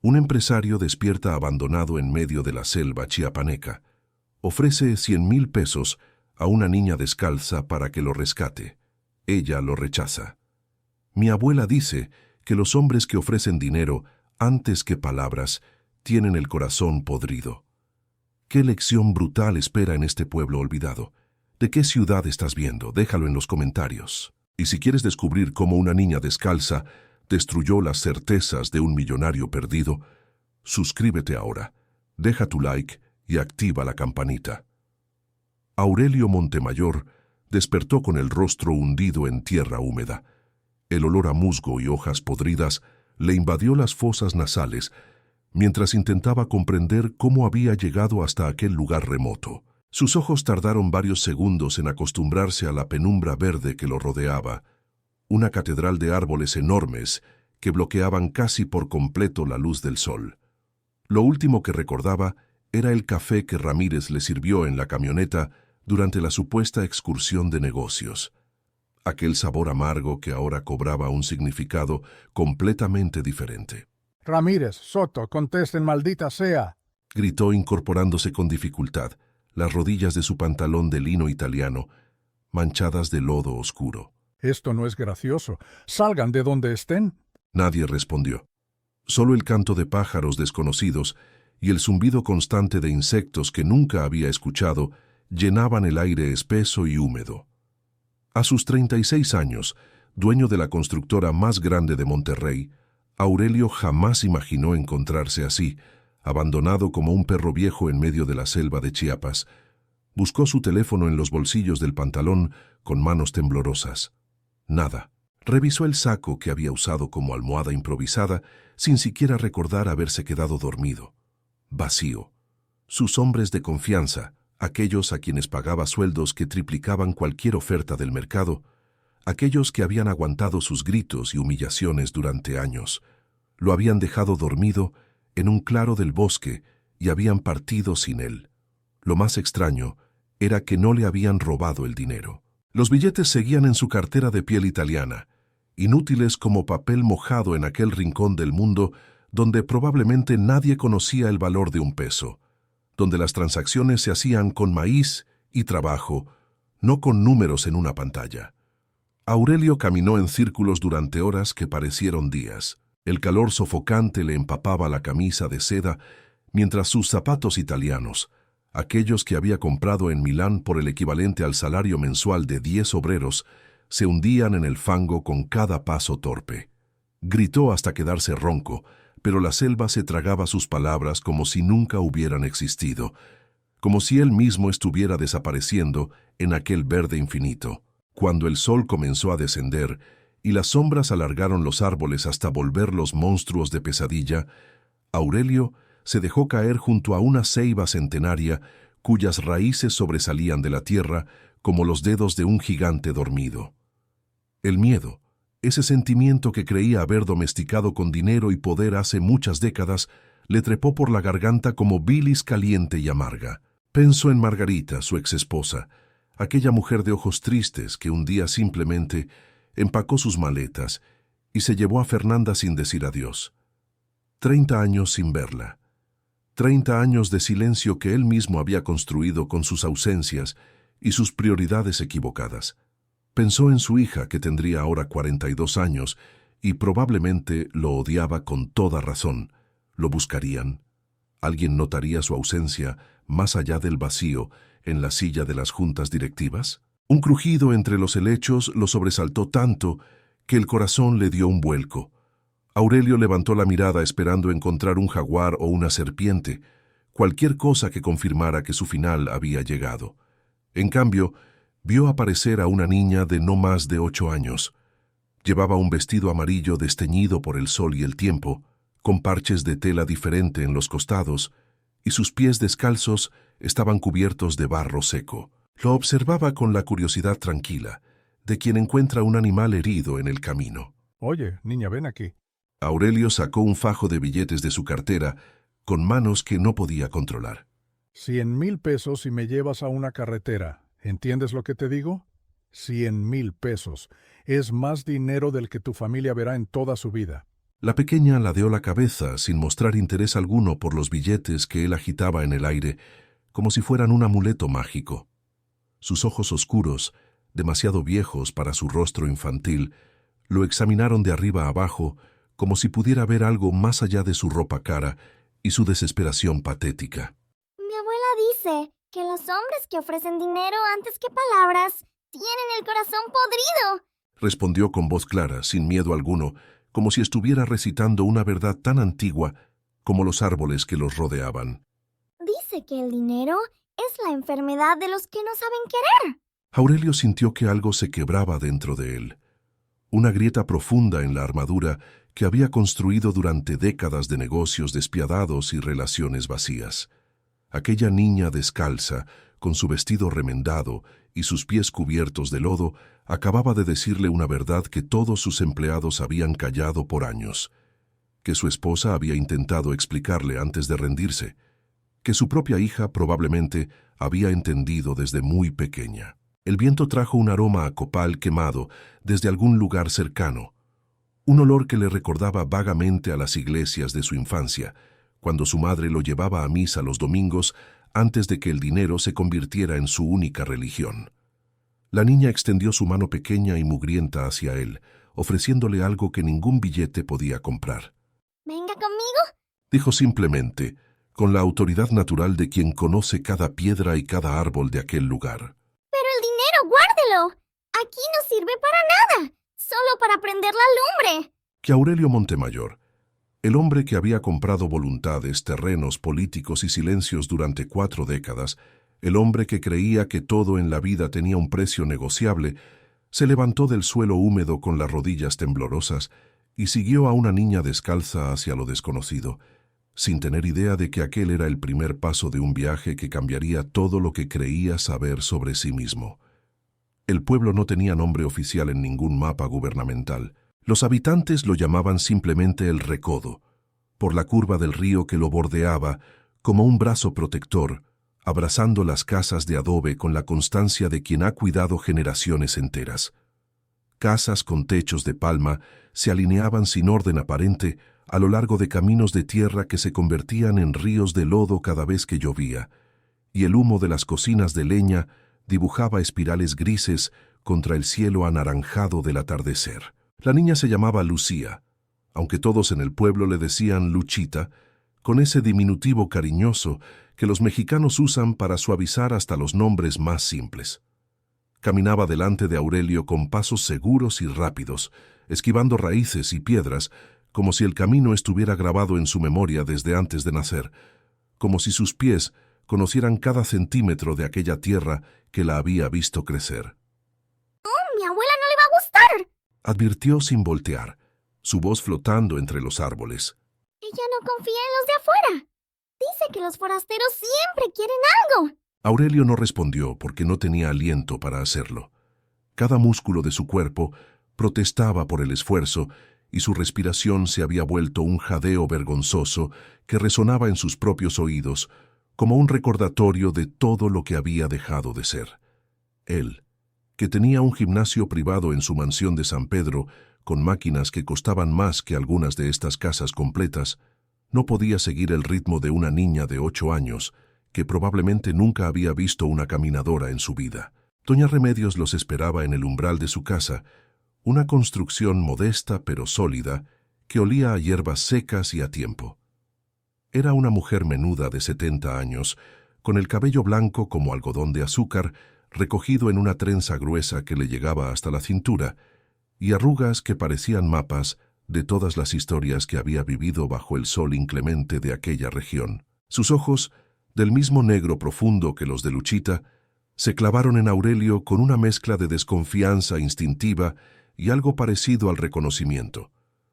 Un empresario despierta abandonado en medio de la selva chiapaneca. Ofrece 100,000 pesos a una niña descalza para que lo rescate. Ella lo rechaza. Mi abuela dice que los hombres que ofrecen dinero antes que palabras tienen el corazón podrido. ¿Qué lección brutal espera en este pueblo olvidado? ¿De qué ciudad estás viendo? Déjalo en los comentarios. Y si quieres descubrir cómo una niña descalza destruyó las certezas de un millonario perdido, suscríbete ahora, deja tu like y activa la campanita. Aurelio Montemayor despertó con el rostro hundido en tierra húmeda. El olor a musgo y hojas podridas le invadió las fosas nasales mientras intentaba comprender cómo había llegado hasta aquel lugar remoto. Sus ojos tardaron varios segundos en acostumbrarse a la penumbra verde que lo rodeaba, una catedral de árboles enormes que bloqueaban casi por completo la luz del sol. Lo último que recordaba era el café que Ramírez le sirvió en la camioneta durante la supuesta excursión de negocios. Aquel sabor amargo que ahora cobraba un significado completamente diferente. Ramírez, Soto, contesten, maldita sea. Gritó incorporándose con dificultad, las rodillas de su pantalón de lino italiano, manchadas de lodo oscuro. Esto no es gracioso. Salgan de donde estén. Nadie respondió. Solo el canto de pájaros desconocidos y el zumbido constante de insectos que nunca había escuchado llenaban el aire espeso y húmedo. A sus 36 años, dueño de la constructora más grande de Monterrey, Aurelio jamás imaginó encontrarse así, abandonado como un perro viejo en medio de la selva de Chiapas. Buscó su teléfono en los bolsillos del pantalón con manos temblorosas. Nada. Revisó el saco que había usado como almohada improvisada sin siquiera recordar haberse quedado dormido. Vacío. Sus hombres de confianza, aquellos a quienes pagaba sueldos que triplicaban cualquier oferta del mercado, aquellos que habían aguantado sus gritos y humillaciones durante años, lo habían dejado dormido en un claro del bosque y habían partido sin él. Lo más extraño era que no le habían robado el dinero. Los billetes seguían en su cartera de piel italiana, inútiles como papel mojado en aquel rincón del mundo donde probablemente nadie conocía el valor de un peso, donde las transacciones se hacían con maíz y trabajo, no con números en una pantalla. Aurelio caminó en círculos durante horas que parecieron días. El calor sofocante le empapaba la camisa de seda, mientras sus zapatos italianos, aquellos que había comprado en Milán por el equivalente al salario mensual de 10 obreros, se hundían en el fango con cada paso torpe. Gritó hasta quedarse ronco, pero la selva se tragaba sus palabras como si nunca hubieran existido, como si él mismo estuviera desapareciendo en aquel verde infinito. Cuando el sol comenzó a descender y las sombras alargaron los árboles hasta volverlos monstruos de pesadilla, Aurelio se dejó caer junto a una ceiba centenaria cuyas raíces sobresalían de la tierra como los dedos de un gigante dormido. El miedo, ese sentimiento que creía haber domesticado con dinero y poder hace muchas décadas, le trepó por la garganta como bilis caliente y amarga. Pensó en Margarita, su exesposa, aquella mujer de ojos tristes que un día simplemente empacó sus maletas y se llevó a Fernanda sin decir adiós. 30 años sin verla. 30 años de silencio que él mismo había construido con sus ausencias y sus prioridades equivocadas. Pensó en su hija, que tendría ahora 42 años, y probablemente lo odiaba con toda razón. ¿Lo buscarían? ¿Alguien notaría su ausencia más allá del vacío en la silla de las juntas directivas? Un crujido entre los helechos lo sobresaltó tanto que el corazón le dio un vuelco. Aurelio levantó la mirada esperando encontrar un jaguar o una serpiente, cualquier cosa que confirmara que su final había llegado. En cambio, vio aparecer a una niña de no más de 8 años. Llevaba un vestido amarillo desteñido por el sol y el tiempo, con parches de tela diferente en los costados, y sus pies descalzos estaban cubiertos de barro seco. Lo observaba con la curiosidad tranquila de quien encuentra un animal herido en el camino. Oye, niña, ven aquí. Aurelio sacó un fajo de billetes de su cartera con manos que no podía controlar. 100,000 pesos y me llevas a una carretera. ¿Entiendes lo que te digo? 100,000 pesos. Es más dinero del que tu familia verá en toda su vida. La pequeña ladeó la cabeza sin mostrar interés alguno por los billetes que él agitaba en el aire, como si fueran un amuleto mágico. Sus ojos oscuros, demasiado viejos para su rostro infantil, lo examinaron de arriba a abajo, como si pudiera ver algo más allá de su ropa cara y su desesperación patética. Mi abuela dice que los hombres que ofrecen dinero antes que palabras tienen el corazón podrido. Respondió con voz clara, sin miedo alguno, como si estuviera recitando una verdad tan antigua como los árboles que los rodeaban. Dice que el dinero es la enfermedad de los que no saben querer. Aurelio sintió que algo se quebraba dentro de él. Una grieta profunda en la armadura que había construido durante décadas de negocios despiadados y relaciones vacías. Aquella niña descalza, con su vestido remendado y sus pies cubiertos de lodo, acababa de decirle una verdad que todos sus empleados habían callado por años, que su esposa había intentado explicarle antes de rendirse, que su propia hija probablemente había entendido desde muy pequeña. El viento trajo un aroma a copal quemado desde algún lugar cercano, un olor que le recordaba vagamente a las iglesias de su infancia, cuando su madre lo llevaba a misa los domingos antes de que el dinero se convirtiera en su única religión. La niña extendió su mano pequeña y mugrienta hacia él, ofreciéndole algo que ningún billete podía comprar. ¿Venga conmigo? Dijo simplemente, con la autoridad natural de quien conoce cada piedra y cada árbol de aquel lugar. Pero el dinero, guárdelo. Aquí no sirve para nada, solo para prender la lumbre. Que Aurelio Montemayor, el hombre que había comprado voluntades, terrenos, políticos y silencios durante 4 décadas, el hombre que creía que todo en la vida tenía un precio negociable, se levantó del suelo húmedo con las rodillas temblorosas y siguió a una niña descalza hacia lo desconocido, sin tener idea de que aquel era el primer paso de un viaje que cambiaría todo lo que creía saber sobre sí mismo. El pueblo no tenía nombre oficial en ningún mapa gubernamental. Los habitantes lo llamaban simplemente el Recodo, por la curva del río que lo bordeaba como un brazo protector, abrazando las casas de adobe con la constancia de quien ha cuidado generaciones enteras. Casas con techos de palma se alineaban sin orden aparente a lo largo de caminos de tierra que se convertían en ríos de lodo cada vez que llovía, y el humo de las cocinas de leña dibujaba espirales grises contra el cielo anaranjado del atardecer. La niña se llamaba Lucía, aunque todos en el pueblo le decían Luchita, con ese diminutivo cariñoso que los mexicanos usan para suavizar hasta los nombres más simples. Caminaba delante de Aurelio con pasos seguros y rápidos, esquivando raíces y piedras, como si el camino estuviera grabado en su memoria desde antes de nacer, como si sus pies conocieran cada centímetro de aquella tierra que la había visto crecer. Mi abuela no le va a gustar. Advirtió sin voltear, su voz flotando entre los árboles. Ella no confía en los de afuera. Dice que los forasteros siempre quieren algo. Aurelio no respondió porque no tenía aliento para hacerlo. Cada músculo de su cuerpo protestaba por el esfuerzo y su respiración se había vuelto un jadeo vergonzoso que resonaba en sus propios oídos, como un recordatorio de todo lo que había dejado de ser. Él, que tenía un gimnasio privado en su mansión de San Pedro, con máquinas que costaban más que algunas de estas casas completas, no podía seguir el ritmo de una niña de 8 años, que probablemente nunca había visto una caminadora en su vida. Doña Remedios los esperaba en el umbral de su casa, una construcción modesta pero sólida, que olía a hierbas secas y a tiempo. Era una mujer menuda de 70 años, con el cabello blanco como algodón de azúcar, recogido en una trenza gruesa que le llegaba hasta la cintura, y arrugas que parecían mapas de todas las historias que había vivido bajo el sol inclemente de aquella región. Sus ojos, del mismo negro profundo que los de Luchita, se clavaron en Aurelio con una mezcla de desconfianza instintiva y algo parecido al reconocimiento,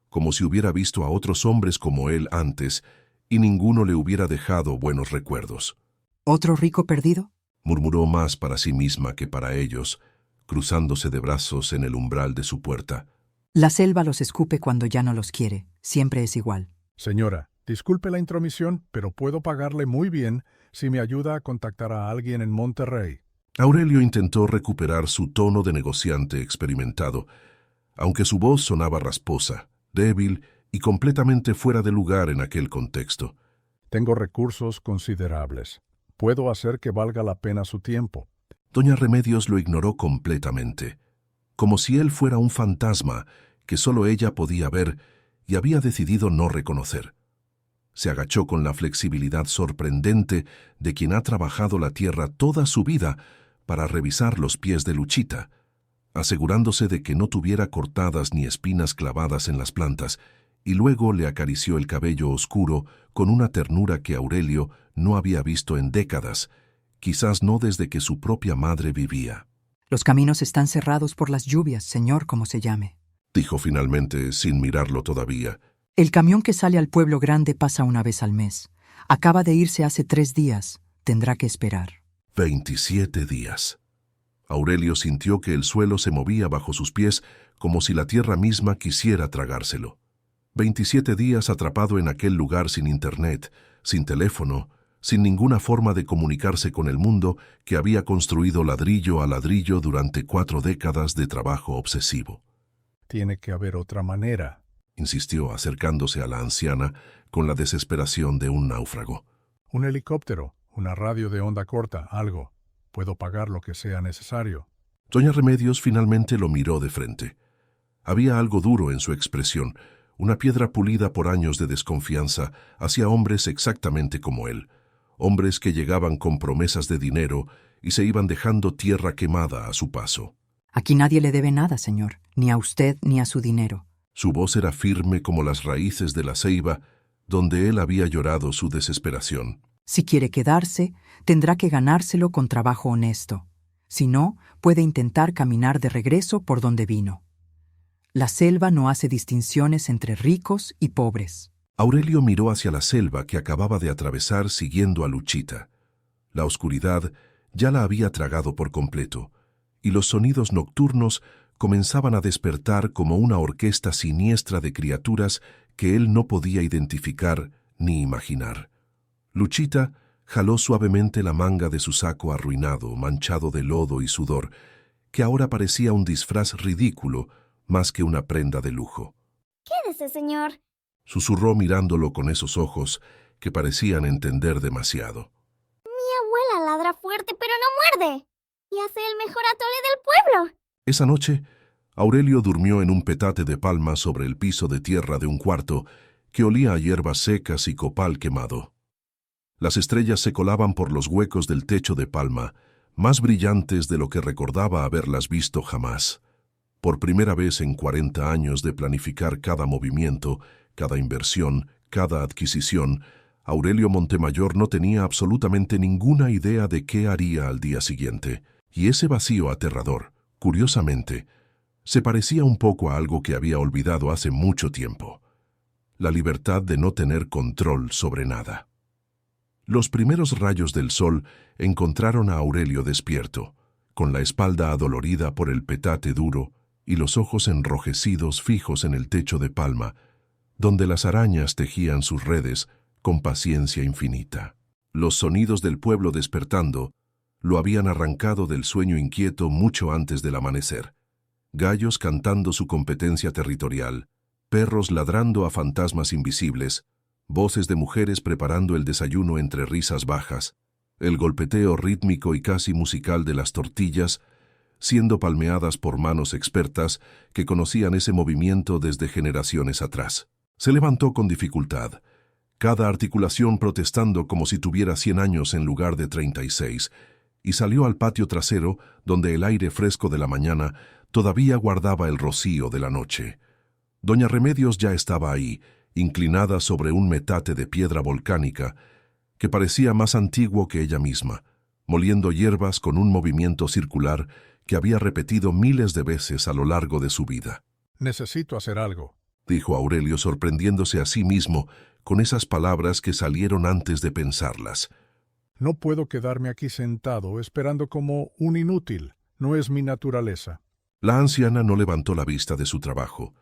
como si hubiera visto a otros hombres como él antes y ninguno le hubiera dejado buenos recuerdos. ¿Otro rico perdido? Murmuró más para sí misma que para ellos, cruzándose de brazos en el umbral de su puerta. La selva los escupe cuando ya no los quiere. Siempre es igual. Señora, disculpe la intromisión, pero puedo pagarle muy bien si me ayuda a contactar a alguien en Monterrey. Aurelio intentó recuperar su tono de negociante experimentado, aunque su voz sonaba rasposa, débil y completamente fuera de lugar en aquel contexto. Tengo recursos considerables. Puedo hacer que valga la pena su tiempo. Doña Remedios lo ignoró completamente, como si él fuera un fantasma que solo ella podía ver y había decidido no reconocer. Se agachó con la flexibilidad sorprendente de quien ha trabajado la tierra toda su vida para revisar los pies de Luchita, asegurándose de que no tuviera cortadas ni espinas clavadas en las plantas, y luego le acarició el cabello oscuro con una ternura que Aurelio no había visto en décadas, quizás no desde que su propia madre vivía. Los caminos están cerrados por las lluvias, señor, como se llame. Dijo finalmente, sin mirarlo todavía. El camión que sale al pueblo grande pasa una vez al mes. Acaba de irse hace 3 días. Tendrá que esperar. 27 días. Aurelio sintió que el suelo se movía bajo sus pies como si la tierra misma quisiera tragárselo. 27 días atrapado en aquel lugar sin internet, sin teléfono, sin ninguna forma de comunicarse con el mundo que había construido ladrillo a ladrillo durante 4 décadas de trabajo obsesivo. Tiene que haber otra manera, insistió acercándose a la anciana con la desesperación de un náufrago. Un helicóptero, una radio de onda corta, algo. Puedo pagar lo que sea necesario. Doña Remedios finalmente lo miró de frente. Había algo duro en su expresión, una piedra pulida por años de desconfianza hacia hombres exactamente como él, hombres que llegaban con promesas de dinero y se iban dejando tierra quemada a su paso. Aquí nadie le debe nada, señor, ni a usted ni a su dinero. Su voz era firme como las raíces de la ceiba, donde él había llorado su desesperación. Si quiere quedarse, tendrá que ganárselo con trabajo honesto. Si no, puede intentar caminar de regreso por donde vino. La selva no hace distinciones entre ricos y pobres. Aurelio miró hacia la selva que acababa de atravesar siguiendo a Luchita. La oscuridad ya la había tragado por completo, y los sonidos nocturnos comenzaban a despertar como una orquesta siniestra de criaturas que él no podía identificar ni imaginar. Luchita jaló suavemente la manga de su saco arruinado, manchado de lodo y sudor, que ahora parecía un disfraz ridículo más que una prenda de lujo. Quédese, señor. Susurró mirándolo con esos ojos que parecían entender demasiado. Mi abuela ladra fuerte, pero no muerde. Y hace el mejor atole del pueblo. Esa noche, Aurelio durmió en un petate de palma sobre el piso de tierra de un cuarto que olía a hierbas secas y copal quemado. Las estrellas se colaban por los huecos del techo de palma, más brillantes de lo que recordaba haberlas visto jamás. Por primera vez en 40 años de planificar cada movimiento, cada inversión, cada adquisición, Aurelio Montemayor no tenía absolutamente ninguna idea de qué haría al día siguiente. Y ese vacío aterrador, curiosamente, se parecía un poco a algo que había olvidado hace mucho tiempo: la libertad de no tener control sobre nada. Los primeros rayos del sol encontraron a Aurelio despierto, con la espalda adolorida por el petate duro y los ojos enrojecidos fijos en el techo de palma, donde las arañas tejían sus redes con paciencia infinita. Los sonidos del pueblo despertando lo habían arrancado del sueño inquieto mucho antes del amanecer. Gallos cantando su competencia territorial, perros ladrando a fantasmas invisibles, voces de mujeres preparando el desayuno entre risas bajas, el golpeteo rítmico y casi musical de las tortillas, siendo palmeadas por manos expertas que conocían ese movimiento desde generaciones atrás. Se levantó con dificultad, cada articulación protestando como si tuviera 100 años en lugar de 36, y salió al patio trasero donde el aire fresco de la mañana todavía guardaba el rocío de la noche. Doña Remedios ya estaba ahí, inclinada sobre un metate de piedra volcánica que parecía más antiguo que ella misma, moliendo hierbas con un movimiento circular que había repetido miles de veces a lo largo de su vida. Necesito hacer algo, dijo Aurelio, sorprendiéndose a sí mismo con esas palabras que salieron antes de pensarlas. No puedo quedarme aquí sentado esperando como un inútil. No es mi naturaleza. La anciana no levantó la vista de su trabajo.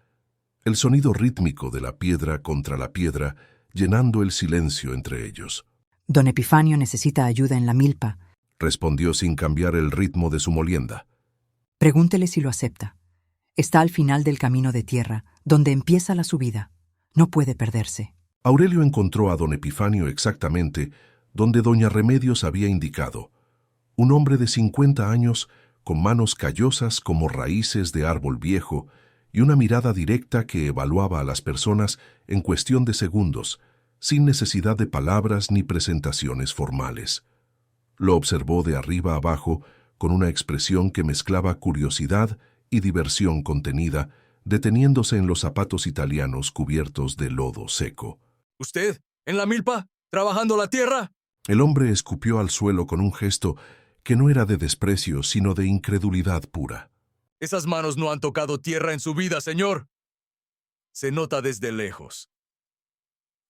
El sonido rítmico de la piedra contra la piedra llenando el silencio entre ellos. Don Epifanio necesita ayuda en la milpa. Respondió sin cambiar el ritmo de su molienda. Pregúntele si lo acepta. Está al final del camino de tierra, donde empieza la subida. No puede perderse. Aurelio encontró a don Epifanio exactamente donde doña Remedios había indicado. Un hombre de 50 años, con manos callosas como raíces de árbol viejo y una mirada directa que evaluaba a las personas en cuestión de segundos, sin necesidad de palabras ni presentaciones formales. Lo observó de arriba abajo con una expresión que mezclaba curiosidad y diversión contenida, deteniéndose en los zapatos italianos cubiertos de lodo seco. ¿Usted, en la milpa, trabajando la tierra? El hombre escupió al suelo con un gesto que no era de desprecio, sino de incredulidad pura. Esas manos no han tocado tierra en su vida, señor. Se nota desde lejos.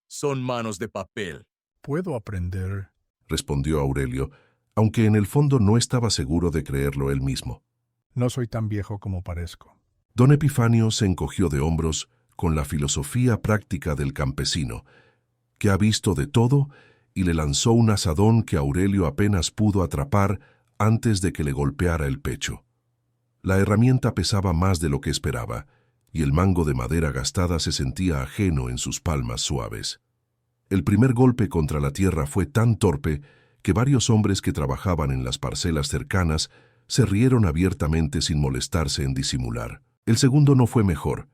Son manos de papel. Puedo aprender. Respondió Aurelio, aunque en el fondo no estaba seguro de creerlo él mismo. No soy tan viejo como parezco. Don Epifanio se encogió de hombros con la filosofía práctica del campesino, que ha visto de todo, y le lanzó un azadón que Aurelio apenas pudo atrapar antes de que le golpeara el pecho. La herramienta pesaba más de lo que esperaba, y el mango de madera gastada se sentía ajeno en sus palmas suaves. El primer golpe contra la tierra fue tan torpe que varios hombres que trabajaban en las parcelas cercanas se rieron abiertamente sin molestarse en disimular. El segundo no fue mejor,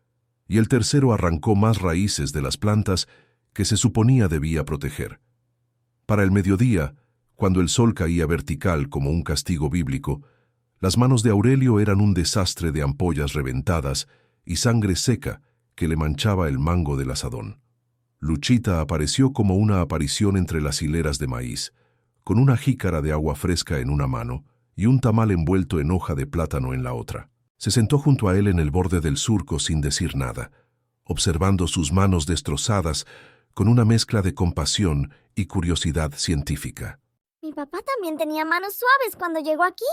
y el tercero arrancó más raíces de las plantas que se suponía debía proteger. Para el mediodía, cuando el sol caía vertical como un castigo bíblico, las manos de Aurelio eran un desastre de ampollas reventadas y sangre seca que le manchaba el mango del azadón. Luchita apareció como una aparición entre las hileras de maíz, con una jícara de agua fresca en una mano y un tamal envuelto en hoja de plátano en la otra. Se sentó junto a él en el borde del surco sin decir nada, observando sus manos destrozadas con una mezcla de compasión y curiosidad científica. Mi papá también tenía manos suaves cuando llegó aquí.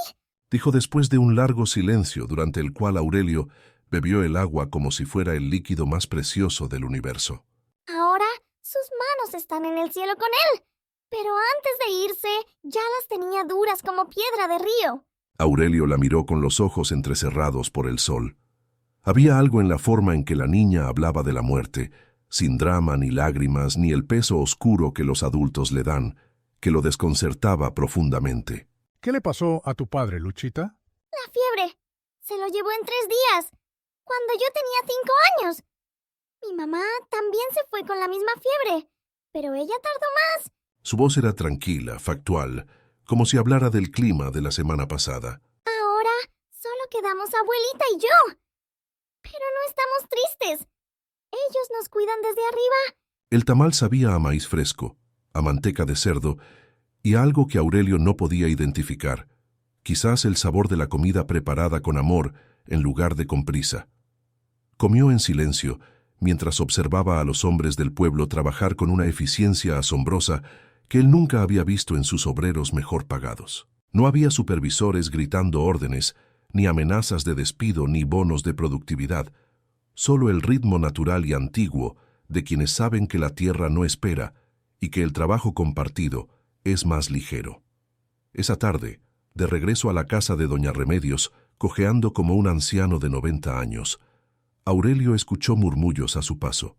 Dijo después de un largo silencio durante el cual Aurelio bebió el agua como si fuera el líquido más precioso del universo. Ahora sus manos están en el cielo con él. Pero antes de irse, ya las tenía duras como piedra de río. Aurelio la miró con los ojos entrecerrados por el sol. Había algo en la forma en que la niña hablaba de la muerte, sin drama ni lágrimas ni el peso oscuro que los adultos le dan, que lo desconcertaba profundamente. ¿Qué le pasó a tu padre, Luchita? La fiebre. Se lo llevó en 3 días, cuando yo tenía 5 años. Mi mamá también se fue con la misma fiebre, pero ella tardó más. Su voz era tranquila, factual, como si hablara del clima de la semana pasada. Ahora solo quedamos abuelita y yo. Pero no estamos tristes. Ellos nos cuidan desde arriba. El tamal sabía a maíz fresco, a manteca de cerdo y a algo que Aurelio no podía identificar, quizás el sabor de la comida preparada con amor en lugar de con prisa. Comió en silencio, mientras observaba a los hombres del pueblo trabajar con una eficiencia asombrosa que él nunca había visto en sus obreros mejor pagados. No había supervisores gritando órdenes, ni amenazas de despido ni bonos de productividad, solo el ritmo natural y antiguo de quienes saben que la tierra no espera y que el trabajo compartido es más ligero. Esa tarde, de regreso a la casa de doña Remedios, cojeando como un anciano de 90 años, Aurelio escuchó murmullos a su paso.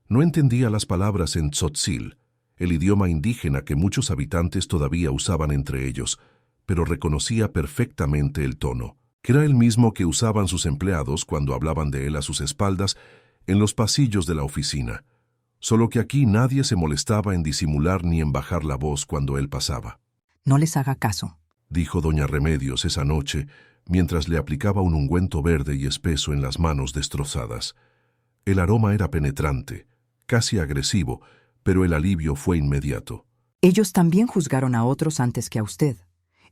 No entendía las palabras en tzotzil, el idioma indígena que muchos habitantes todavía usaban entre ellos, pero reconocía perfectamente el tono, que era el mismo que usaban sus empleados cuando hablaban de él a sus espaldas en los pasillos de la oficina, solo que aquí nadie se molestaba en disimular ni en bajar la voz cuando él pasaba. No les haga caso. Dijo doña Remedios esa noche, mientras le aplicaba un ungüento verde y espeso en las manos destrozadas. El aroma era penetrante, casi agresivo, pero el alivio fue inmediato. Ellos también juzgaron a otros antes que a usted.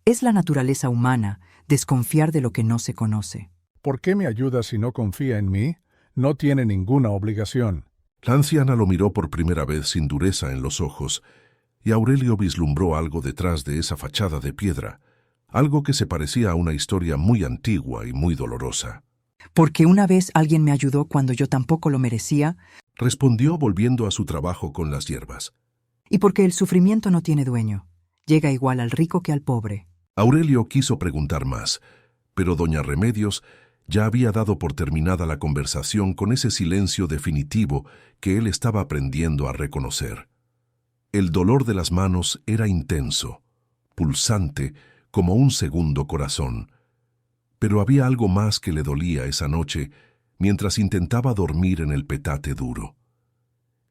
Es la naturaleza humana desconfiar de lo que no se conoce. ¿Por qué me ayuda si no confía en mí? No tiene ninguna obligación. La anciana lo miró por primera vez sin dureza en los ojos, y Aurelio vislumbró algo detrás de esa fachada de piedra, algo que se parecía a una historia muy antigua y muy dolorosa. Porque una vez alguien me ayudó cuando yo tampoco lo merecía, respondió volviendo a su trabajo con las hierbas. Y porque el sufrimiento no tiene dueño. Llega igual al rico que al pobre. Aurelio quiso preguntar más, pero doña Remedios Ya había dado por terminada la conversación con ese silencio definitivo que él estaba aprendiendo a reconocer. El dolor de las manos era intenso, pulsante como un segundo corazón. Pero había algo más que le dolía esa noche mientras intentaba dormir en el petate duro.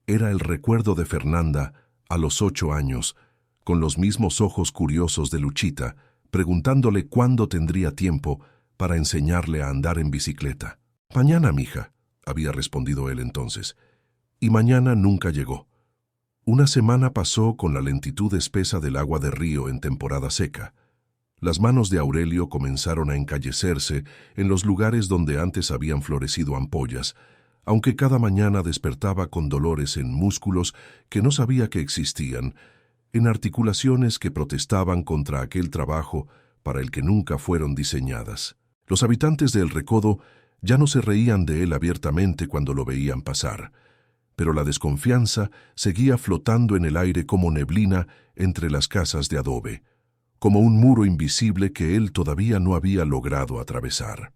Era el recuerdo de Fernanda, a los 8 años, con los mismos ojos curiosos de Luchita, preguntándole cuándo tendría tiempo para enseñarle a andar en bicicleta. «Mañana, mija», había respondido él entonces, y mañana nunca llegó. Una semana pasó con la lentitud espesa del agua de río en temporada seca. Las manos de Aurelio comenzaron a encallecerse en los lugares donde antes habían florecido ampollas, aunque cada mañana despertaba con dolores en músculos que no sabía que existían, en articulaciones que protestaban contra aquel trabajo para el que nunca fueron diseñadas. Los habitantes de El Recodo ya no se reían de él abiertamente cuando lo veían pasar, pero la desconfianza seguía flotando en el aire como neblina entre las casas de adobe, como un muro invisible que él todavía no había logrado atravesar.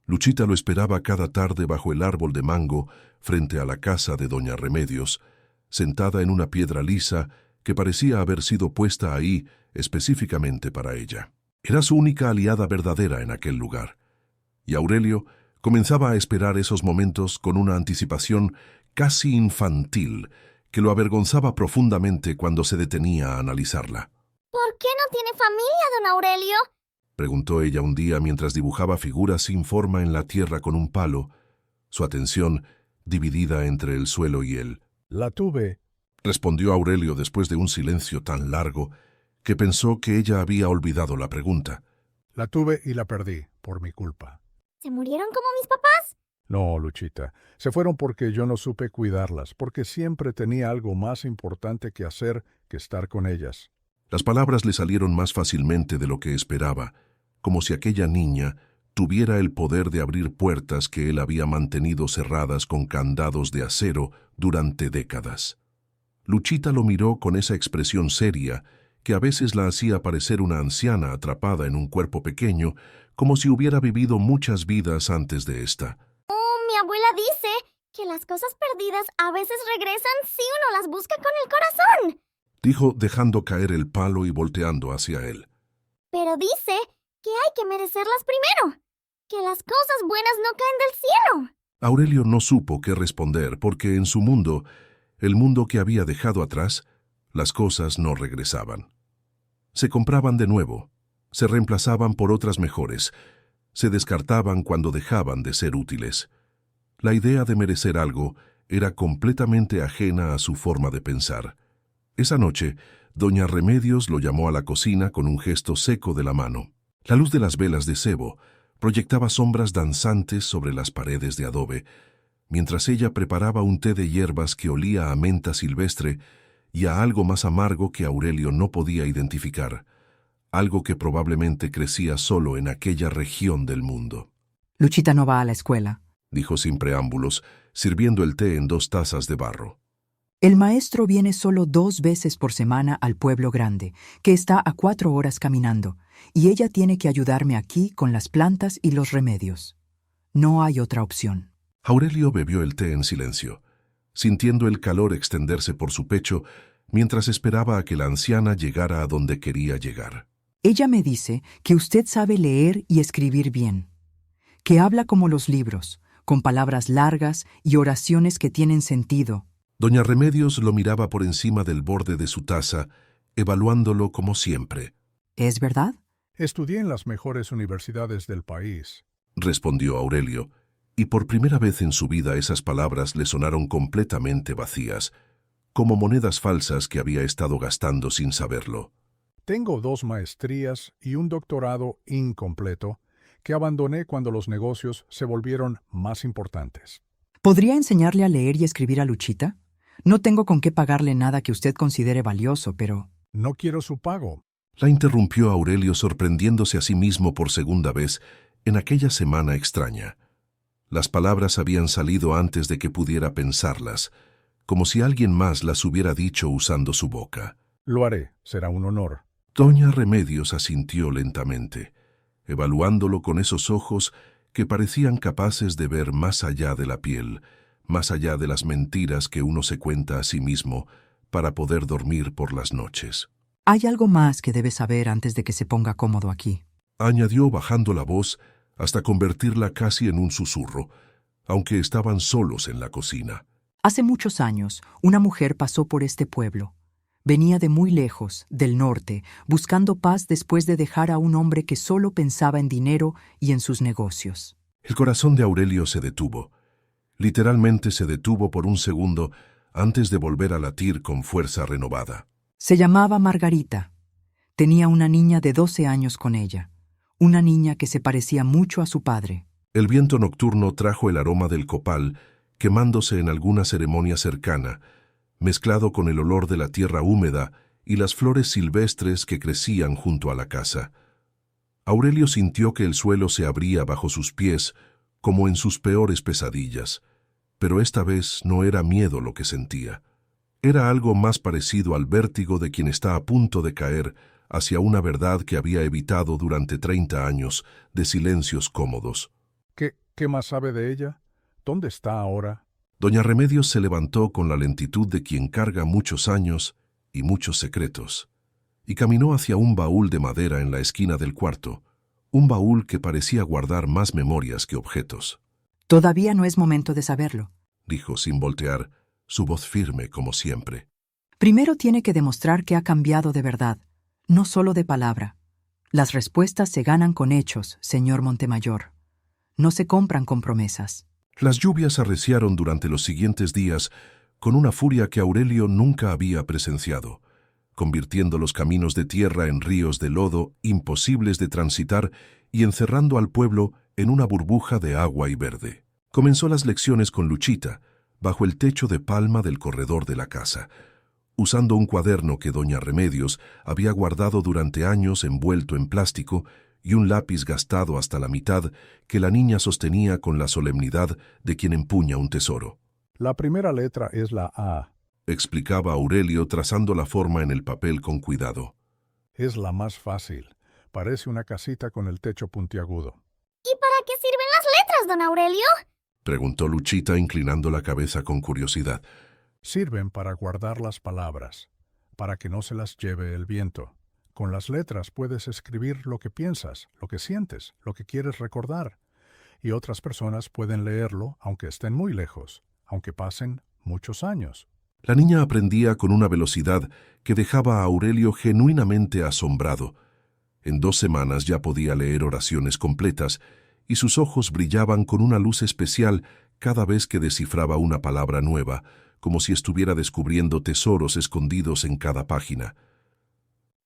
Luchita lo esperaba cada tarde bajo el árbol de mango frente a la casa de doña Remedios, sentada en una piedra lisa que parecía haber sido puesta ahí específicamente para ella. Era su única aliada verdadera en aquel lugar, y Aurelio comenzaba a esperar esos momentos con una anticipación casi infantil que lo avergonzaba profundamente cuando se detenía a analizarla. ¿Por qué no tiene familia, don Aurelio? Preguntó ella un día mientras dibujaba figuras sin forma en la tierra con un palo, su atención dividida entre el suelo y él. La tuve. Respondió Aurelio después de un silencio tan largo que pensó que ella había olvidado la pregunta. La tuve y la perdí, por mi culpa. ¿Se murieron como mis papás? No, Luchita, se fueron porque yo no supe cuidarlas, porque siempre tenía algo más importante que hacer que estar con ellas. Las palabras le salieron más fácilmente de lo que esperaba, como si aquella niña tuviera el poder de abrir puertas que él había mantenido cerradas con candados de acero durante décadas. Luchita lo miró con esa expresión seria que a veces la hacía parecer una anciana atrapada en un cuerpo pequeño, como si hubiera vivido muchas vidas antes de esta. Mi abuela dice que las cosas perdidas a veces regresan si uno las busca con el corazón. Dijo dejando caer el palo y volteando hacia él. Pero dice que hay que merecerlas primero, que las cosas buenas no caen del cielo. Aurelio no supo qué responder porque en su mundo, el mundo que había dejado atrás, las cosas no regresaban. Se compraban de nuevo, se reemplazaban por otras mejores, se descartaban cuando dejaban de ser útiles. La idea de merecer algo era completamente ajena a su forma de pensar. Esa noche, doña Remedios lo llamó a la cocina con un gesto seco de la mano. La luz de las velas de cebo proyectaba sombras danzantes sobre las paredes de adobe, mientras ella preparaba un té de hierbas que olía a menta silvestre y a algo más amargo que Aurelio no podía identificar, algo que probablemente crecía solo en aquella región del mundo. Luchita no va a la escuela, dijo sin preámbulos, sirviendo el té en 2 tazas de barro. El maestro viene solo 2 veces por semana al pueblo grande, que está a 4 horas caminando, y ella tiene que ayudarme aquí con las plantas y los remedios. No hay otra opción. Aurelio bebió el té en silencio, sintiendo el calor extenderse por su pecho mientras esperaba a que la anciana llegara a donde quería llegar. Ella me dice que usted sabe leer y escribir bien, que habla como los libros, con palabras largas y oraciones que tienen sentido. Doña Remedios lo miraba por encima del borde de su taza, evaluándolo como siempre. ¿Es verdad? Estudié en las mejores universidades del país, respondió Aurelio, y por primera vez en su vida esas palabras le sonaron completamente vacías, como monedas falsas que había estado gastando sin saberlo. Tengo 2 maestrías y un doctorado incompleto que abandoné cuando los negocios se volvieron más importantes. ¿Podría enseñarle a leer y escribir a Luchita? No tengo con qué pagarle nada que usted considere valioso, pero... No quiero su pago. La interrumpió Aurelio sorprendiéndose a sí mismo por segunda vez en aquella semana extraña. Las palabras habían salido antes de que pudiera pensarlas, como si alguien más las hubiera dicho usando su boca. Lo haré, será un honor. Doña Remedios asintió lentamente, evaluándolo con esos ojos que parecían capaces de ver más allá de la piel, más allá de las mentiras que uno se cuenta a sí mismo para poder dormir por las noches. Hay algo más que debe saber antes de que se ponga cómodo aquí. Añadió bajando la voz hasta convertirla casi en un susurro, aunque estaban solos en la cocina. Hace muchos años, una mujer pasó por este pueblo. Venía de muy lejos, del norte, buscando paz después de dejar a un hombre que solo pensaba en dinero y en sus negocios. El corazón de Aurelio se detuvo. Literalmente se detuvo por un segundo antes de volver a latir con fuerza renovada. Se llamaba Margarita. Tenía una niña de 12 años con ella, una niña que se parecía mucho a su padre. El viento nocturno trajo el aroma del copal, quemándose en alguna ceremonia cercana, mezclado con el olor de la tierra húmeda y las flores silvestres que crecían junto a la casa. Aurelio sintió que el suelo se abría bajo sus pies, como en sus peores pesadillas, pero esta vez no era miedo lo que sentía. Era algo más parecido al vértigo de quien está a punto de caer hacia una verdad que había evitado durante 30 años de silencios cómodos. ¿Qué más sabe de ella? ¿Dónde está ahora? Doña Remedios se levantó con la lentitud de quien carga muchos años y muchos secretos, y caminó hacia un baúl de madera en la esquina del cuarto, un baúl que parecía guardar más memorias que objetos. Todavía no es momento de saberlo. Dijo sin voltear, su voz firme como siempre. Primero tiene que demostrar que ha cambiado de verdad, no solo de palabra. Las respuestas se ganan con hechos, señor Montemayor. No se compran con promesas. Las lluvias arreciaron durante los siguientes días con una furia que Aurelio nunca había presenciado, convirtiendo los caminos de tierra en ríos de lodo imposibles de transitar y encerrando al pueblo en una burbuja de agua y verde. Comenzó las lecciones con Luchita, bajo el techo de palma del corredor de la casa, usando un cuaderno que doña Remedios había guardado durante años envuelto en plástico y un lápiz gastado hasta la mitad que la niña sostenía con la solemnidad de quien empuña un tesoro. La primera letra es la A. Explicaba Aurelio trazando la forma en el papel con cuidado. Es la más fácil. Parece una casita con el techo puntiagudo. ¿Y para qué sirven las letras, don Aurelio? Preguntó Luchita inclinando la cabeza con curiosidad. Sirven para guardar las palabras, para que no se las lleve el viento. Con las letras puedes escribir lo que piensas, lo que sientes, lo que quieres recordar. Y otras personas pueden leerlo aunque estén muy lejos, aunque pasen muchos años. La niña aprendía con una velocidad que dejaba a Aurelio genuinamente asombrado. En 2 semanas ya podía leer oraciones completas y sus ojos brillaban con una luz especial cada vez que descifraba una palabra nueva, como si estuviera descubriendo tesoros escondidos en cada página.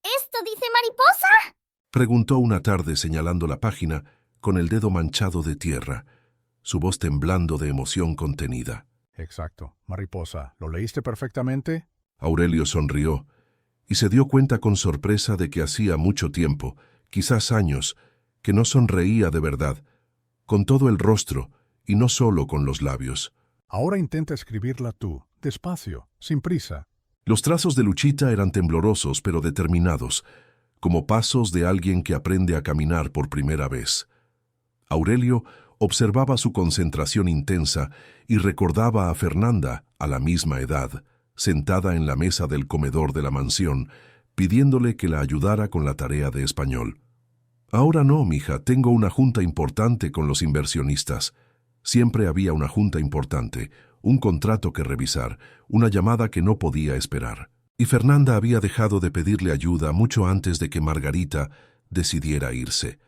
¿Esto dice mariposa? Preguntó una tarde señalando la página con el dedo manchado de tierra, su voz temblando de emoción contenida. Exacto, mariposa. ¿Lo leíste perfectamente? Aurelio sonrió y se dio cuenta con sorpresa de que hacía mucho tiempo, quizás años, que no sonreía de verdad, con todo el rostro y no solo con los labios. Ahora intenta escribirla tú, despacio, sin prisa. Los trazos de Luchita eran temblorosos pero determinados, como pasos de alguien que aprende a caminar por primera vez. Aurelio observaba su concentración intensa y recordaba a Fernanda, a la misma edad, sentada en la mesa del comedor de la mansión, pidiéndole que la ayudara con la tarea de español. Ahora no, mija, tengo una junta importante con los inversionistas. Siempre había una junta importante, un contrato que revisar, una llamada que no podía esperar. Y Fernanda había dejado de pedirle ayuda mucho antes de que Margarita decidiera irse.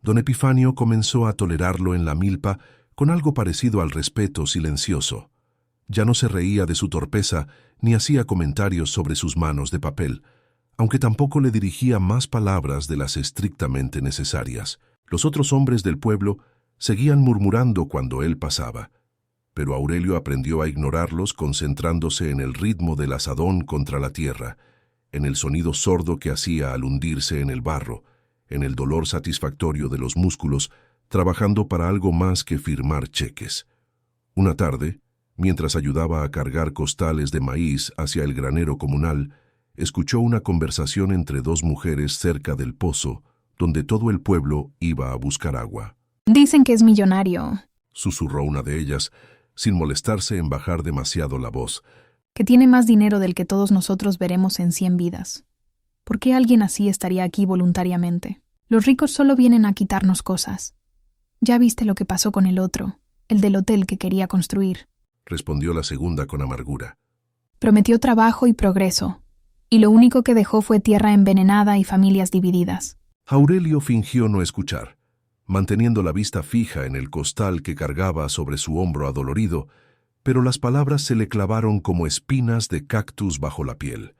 Don Epifanio comenzó a tolerarlo en la milpa con algo parecido al respeto silencioso. Ya no se reía de su torpeza ni hacía comentarios sobre sus manos de papel, aunque tampoco le dirigía más palabras de las estrictamente necesarias. Los otros hombres del pueblo seguían murmurando cuando él pasaba, pero Aurelio aprendió a ignorarlos concentrándose en el ritmo del asadón contra la tierra, en el sonido sordo que hacía al hundirse en el barro, en el dolor satisfactorio de los músculos, trabajando para algo más que firmar cheques. Una tarde, mientras ayudaba a cargar costales de maíz hacia el granero comunal, escuchó una conversación entre 2 mujeres cerca del pozo, donde todo el pueblo iba a buscar agua. Dicen que es millonario, susurró una de ellas, sin molestarse en bajar demasiado la voz. que tiene más dinero del que todos nosotros veremos en 100 vidas. ¿Por qué alguien así estaría aquí voluntariamente? Los ricos solo vienen a quitarnos cosas. Ya viste lo que pasó con el otro, el del hotel que quería construir. Respondió la segunda con amargura. Prometió trabajo y progreso, y lo único que dejó fue tierra envenenada y familias divididas. Aurelio fingió no escuchar, manteniendo la vista fija en el costal que cargaba sobre su hombro adolorido, pero las palabras se le clavaron como espinas de cactus bajo la piel.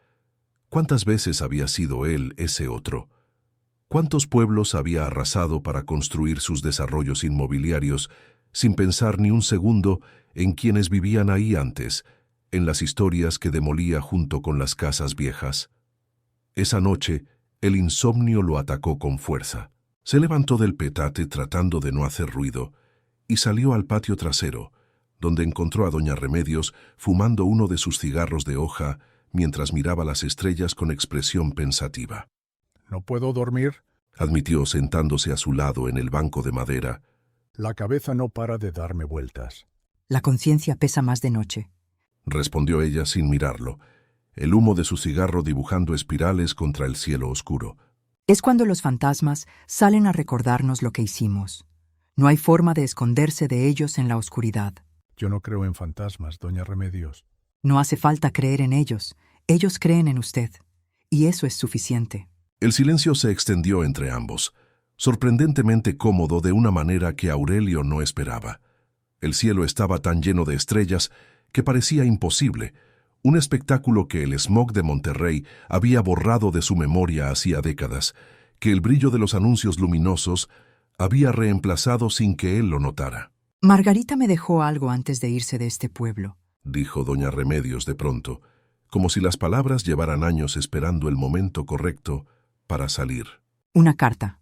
¿Cuántas veces había sido él ese otro? ¿Cuántos pueblos había arrasado para construir sus desarrollos inmobiliarios sin pensar ni un segundo en quienes vivían ahí antes, en las historias que demolía junto con las casas viejas? Esa noche, el insomnio lo atacó con fuerza. Se levantó del petate tratando de no hacer ruido y salió al patio trasero, donde encontró a doña Remedios fumando uno de sus cigarros de hoja mientras miraba las estrellas con expresión pensativa. No puedo dormir. Admitió sentándose a su lado en el banco de madera. La cabeza no para de darme vueltas. La conciencia pesa más de noche. Respondió ella sin mirarlo, el humo de su cigarro dibujando espirales contra el cielo oscuro. Es cuando los fantasmas salen a recordarnos lo que hicimos. No hay forma de esconderse de ellos en la oscuridad. Yo no creo en fantasmas, doña Remedios. No hace falta creer en ellos. Ellos creen en usted. Y eso es suficiente. El silencio se extendió entre ambos, sorprendentemente cómodo de una manera que Aurelio no esperaba. El cielo estaba tan lleno de estrellas que parecía imposible, un espectáculo que el smog de Monterrey había borrado de su memoria hacía décadas, que el brillo de los anuncios luminosos había reemplazado sin que él lo notara. Margarita me dejó algo antes de irse de este pueblo, dijo doña Remedios de pronto, como si las palabras llevaran años esperando el momento correcto para salir. Una carta.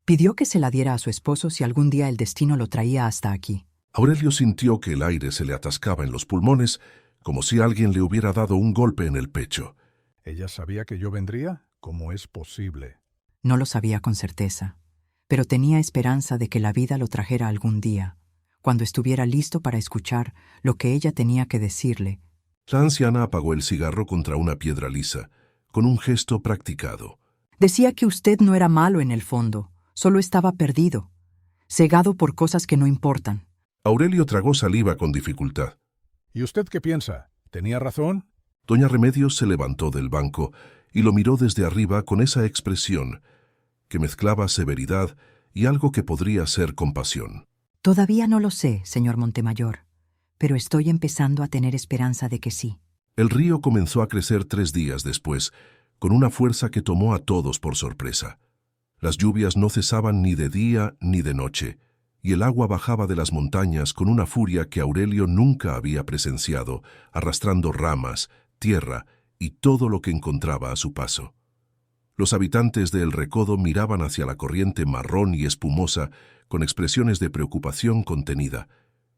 Pidió que se la diera a su esposo si algún día el destino lo traía hasta aquí. Aurelio sintió que el aire se le atascaba en los pulmones, como si alguien le hubiera dado un golpe en el pecho. ¿Ella sabía que yo vendría? ¿Cómo es posible? No lo sabía con certeza, pero tenía esperanza de que la vida lo trajera algún día, cuando estuviera listo para escuchar lo que ella tenía que decirle. La anciana apagó el cigarro contra una piedra lisa, con un gesto practicado. Decía que usted no era malo en el fondo, solo estaba perdido, cegado por cosas que no importan. Aurelio tragó saliva con dificultad. ¿Y usted qué piensa? ¿Tenía razón? Doña Remedios se levantó del banco y lo miró desde arriba con esa expresión que mezclaba severidad y algo que podría ser compasión. Todavía no lo sé, señor Montemayor, pero estoy empezando a tener esperanza de que sí. El río comenzó a crecer 3 días después, con una fuerza que tomó a todos por sorpresa. Las lluvias no cesaban ni de día ni de noche, y el agua bajaba de las montañas con una furia que Aurelio nunca había presenciado, arrastrando ramas, tierra y todo lo que encontraba a su paso. Los habitantes de El Recodo miraban hacia la corriente marrón y espumosa con expresiones de preocupación contenida,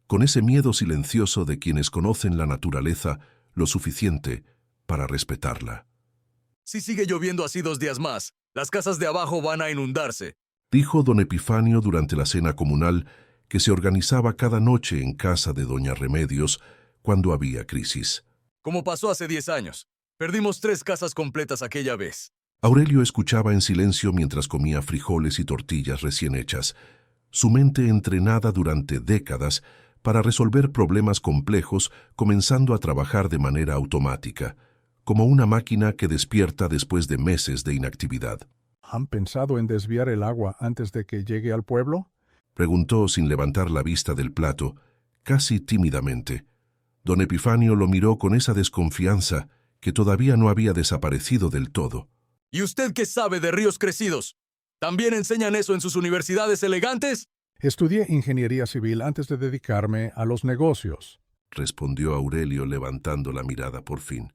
con ese miedo silencioso de quienes conocen la naturaleza lo suficiente para respetarla. Si sigue lloviendo así 2 días más, las casas de abajo van a inundarse, dijo don Epifanio durante la cena comunal que se organizaba cada noche en casa de doña Remedios cuando había crisis. como pasó hace 10 años. Perdimos 3 casas completas aquella vez. Aurelio escuchaba en silencio mientras comía frijoles y tortillas recién hechas, su mente entrenada durante décadas para resolver problemas complejos, comenzando a trabajar de manera automática, como una máquina que despierta después de meses de inactividad. ¿Han pensado en desviar el agua antes de que llegue al pueblo? Preguntó sin levantar la vista del plato, casi tímidamente. Don Epifanio lo miró con esa desconfianza que todavía no había desaparecido del todo. ¿Y usted qué sabe de ríos crecidos? ¿También enseñan eso en sus universidades elegantes? Estudié ingeniería civil antes de dedicarme a los negocios. Respondió Aurelio levantando la mirada por fin.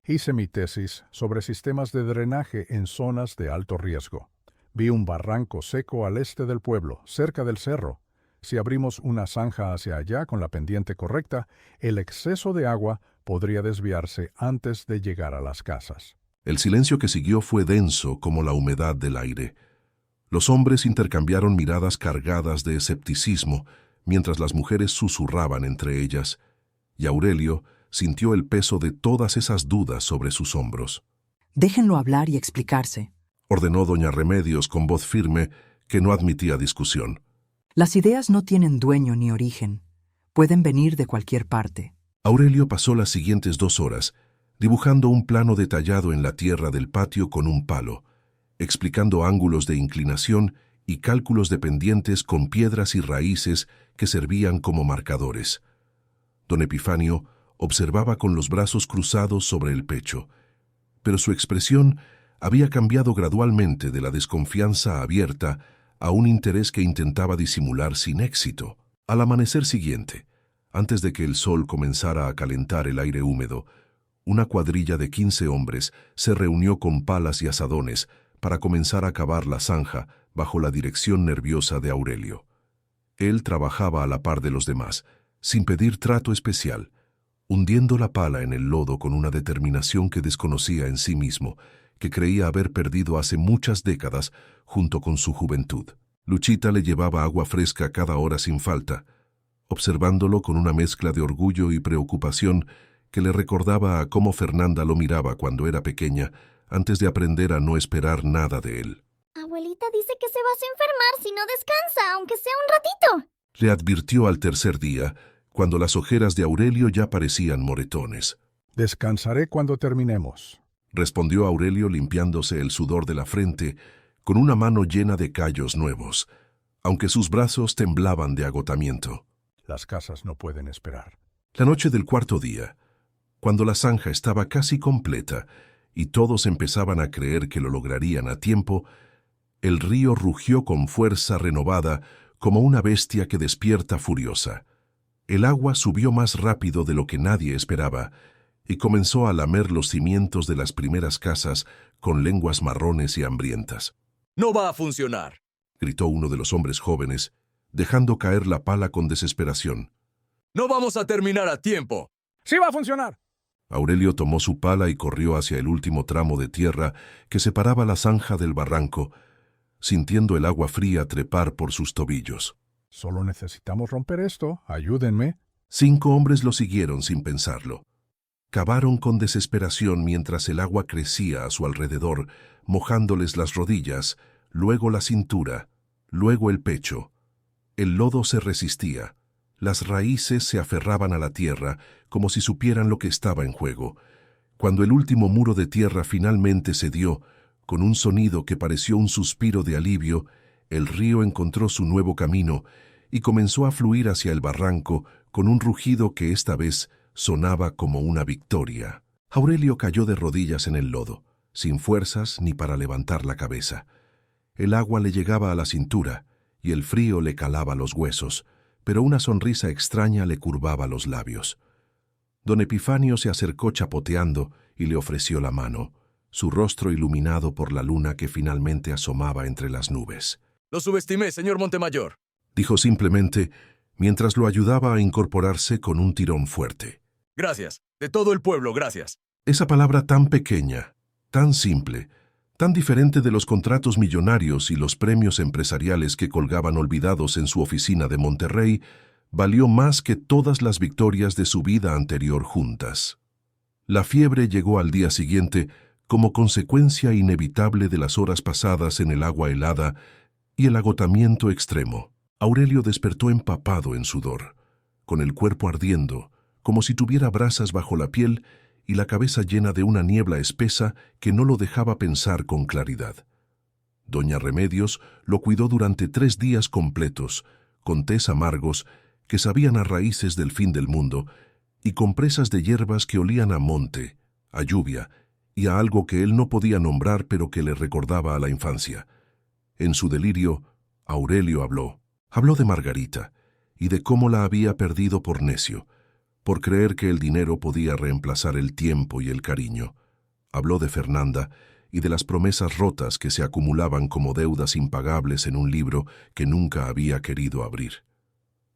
Hice mi tesis sobre sistemas de drenaje en zonas de alto riesgo. Vi un barranco seco al este del pueblo, cerca del cerro. Si abrimos una zanja hacia allá con la pendiente correcta, el exceso de agua podría desviarse antes de llegar a las casas. El silencio que siguió fue denso como la humedad del aire. Los hombres intercambiaron miradas cargadas de escepticismo, mientras las mujeres susurraban entre ellas, y Aurelio sintió el peso de todas esas dudas sobre sus hombros. Déjenlo hablar y explicarse. Ordenó doña Remedios con voz firme que no admitía discusión. Las ideas no tienen dueño ni origen. Pueden venir de cualquier parte. Aurelio pasó las siguientes 2 horas dibujando un plano detallado en la tierra del patio con un palo, explicando ángulos de inclinación y cálculos de pendientes con piedras y raíces que servían como marcadores. Don Epifanio observaba con los brazos cruzados sobre el pecho, pero su expresión había cambiado gradualmente de la desconfianza abierta a un interés que intentaba disimular sin éxito. Al amanecer siguiente, antes de que el sol comenzara a calentar el aire húmedo, una cuadrilla de 15 hombres se reunió con palas y azadones para comenzar a cavar la zanja bajo la dirección nerviosa de Aurelio. Él trabajaba a la par de los demás, sin pedir trato especial, hundiendo la pala en el lodo con una determinación que desconocía en sí mismo, que creía haber perdido hace muchas décadas junto con su juventud. Luchita le llevaba agua fresca cada hora sin falta, observándolo con una mezcla de orgullo y preocupación que le recordaba a cómo Fernanda lo miraba cuando era pequeña, antes de aprender a no esperar nada de él. Abuelita dice que se vas a enfermar si no descansa, aunque sea un ratito. Le advirtió al tercer día, cuando las ojeras de Aurelio ya parecían moretones. Descansaré cuando terminemos, Respondió Aurelio limpiándose el sudor de la frente con una mano llena de callos nuevos, aunque sus brazos temblaban de agotamiento. Las casas no pueden esperar. La noche del 4.º día, cuando la zanja estaba casi completa y todos empezaban a creer que lo lograrían a tiempo, el río rugió con fuerza renovada como una bestia que despierta furiosa. El agua subió más rápido de lo que nadie esperaba y comenzó a lamer los cimientos de las primeras casas con lenguas marrones y hambrientas. ¡No va a funcionar! Gritó uno de los hombres jóvenes, dejando caer la pala con desesperación. ¡No vamos a terminar a tiempo! ¡Sí va a funcionar! Aurelio tomó su pala y corrió hacia el último tramo de tierra que separaba la zanja del barranco, sintiendo el agua fría trepar por sus tobillos. Solo necesitamos romper esto. Ayúdenme. 5 hombres lo siguieron sin pensarlo. Cavaron con desesperación mientras el agua crecía a su alrededor, mojándoles las rodillas, luego la cintura, luego el pecho. El lodo se resistía. Las raíces se aferraban a la tierra como si supieran lo que estaba en juego. Cuando el último muro de tierra finalmente cedió, con un sonido que pareció un suspiro de alivio, el río encontró su nuevo camino y comenzó a fluir hacia el barranco con un rugido que esta vez sonaba como una victoria. Aurelio cayó de rodillas en el lodo, sin fuerzas ni para levantar la cabeza. El agua le llegaba a la cintura y el frío le calaba los huesos, pero una sonrisa extraña le curvaba los labios. Don Epifanio se acercó chapoteando y le ofreció la mano, su rostro iluminado por la luna que finalmente asomaba entre las nubes. Lo subestimé, señor Montemayor. Dijo simplemente, mientras lo ayudaba a incorporarse con un tirón fuerte. Gracias. De todo el pueblo, gracias. Esa palabra tan pequeña, tan simple, tan diferente de los contratos millonarios y los premios empresariales que colgaban olvidados en su oficina de Monterrey, valió más que todas las victorias de su vida anterior juntas. La fiebre llegó al día siguiente como consecuencia inevitable de las horas pasadas en el agua helada y el agotamiento extremo. Aurelio despertó empapado en sudor, con el cuerpo ardiendo, como si tuviera brasas bajo la piel y la cabeza llena de una niebla espesa que no lo dejaba pensar con claridad. Doña Remedios lo cuidó durante 3 días completos, con tés amargos que sabían a raíces del fin del mundo y compresas de hierbas que olían a monte, a lluvia y a algo que él no podía nombrar pero que le recordaba a la infancia. En su delirio, Aurelio habló. Habló de Margarita y de cómo la había perdido por necio, por creer que el dinero podía reemplazar el tiempo y el cariño. Habló de Fernanda y de las promesas rotas que se acumulaban como deudas impagables en un libro que nunca había querido abrir.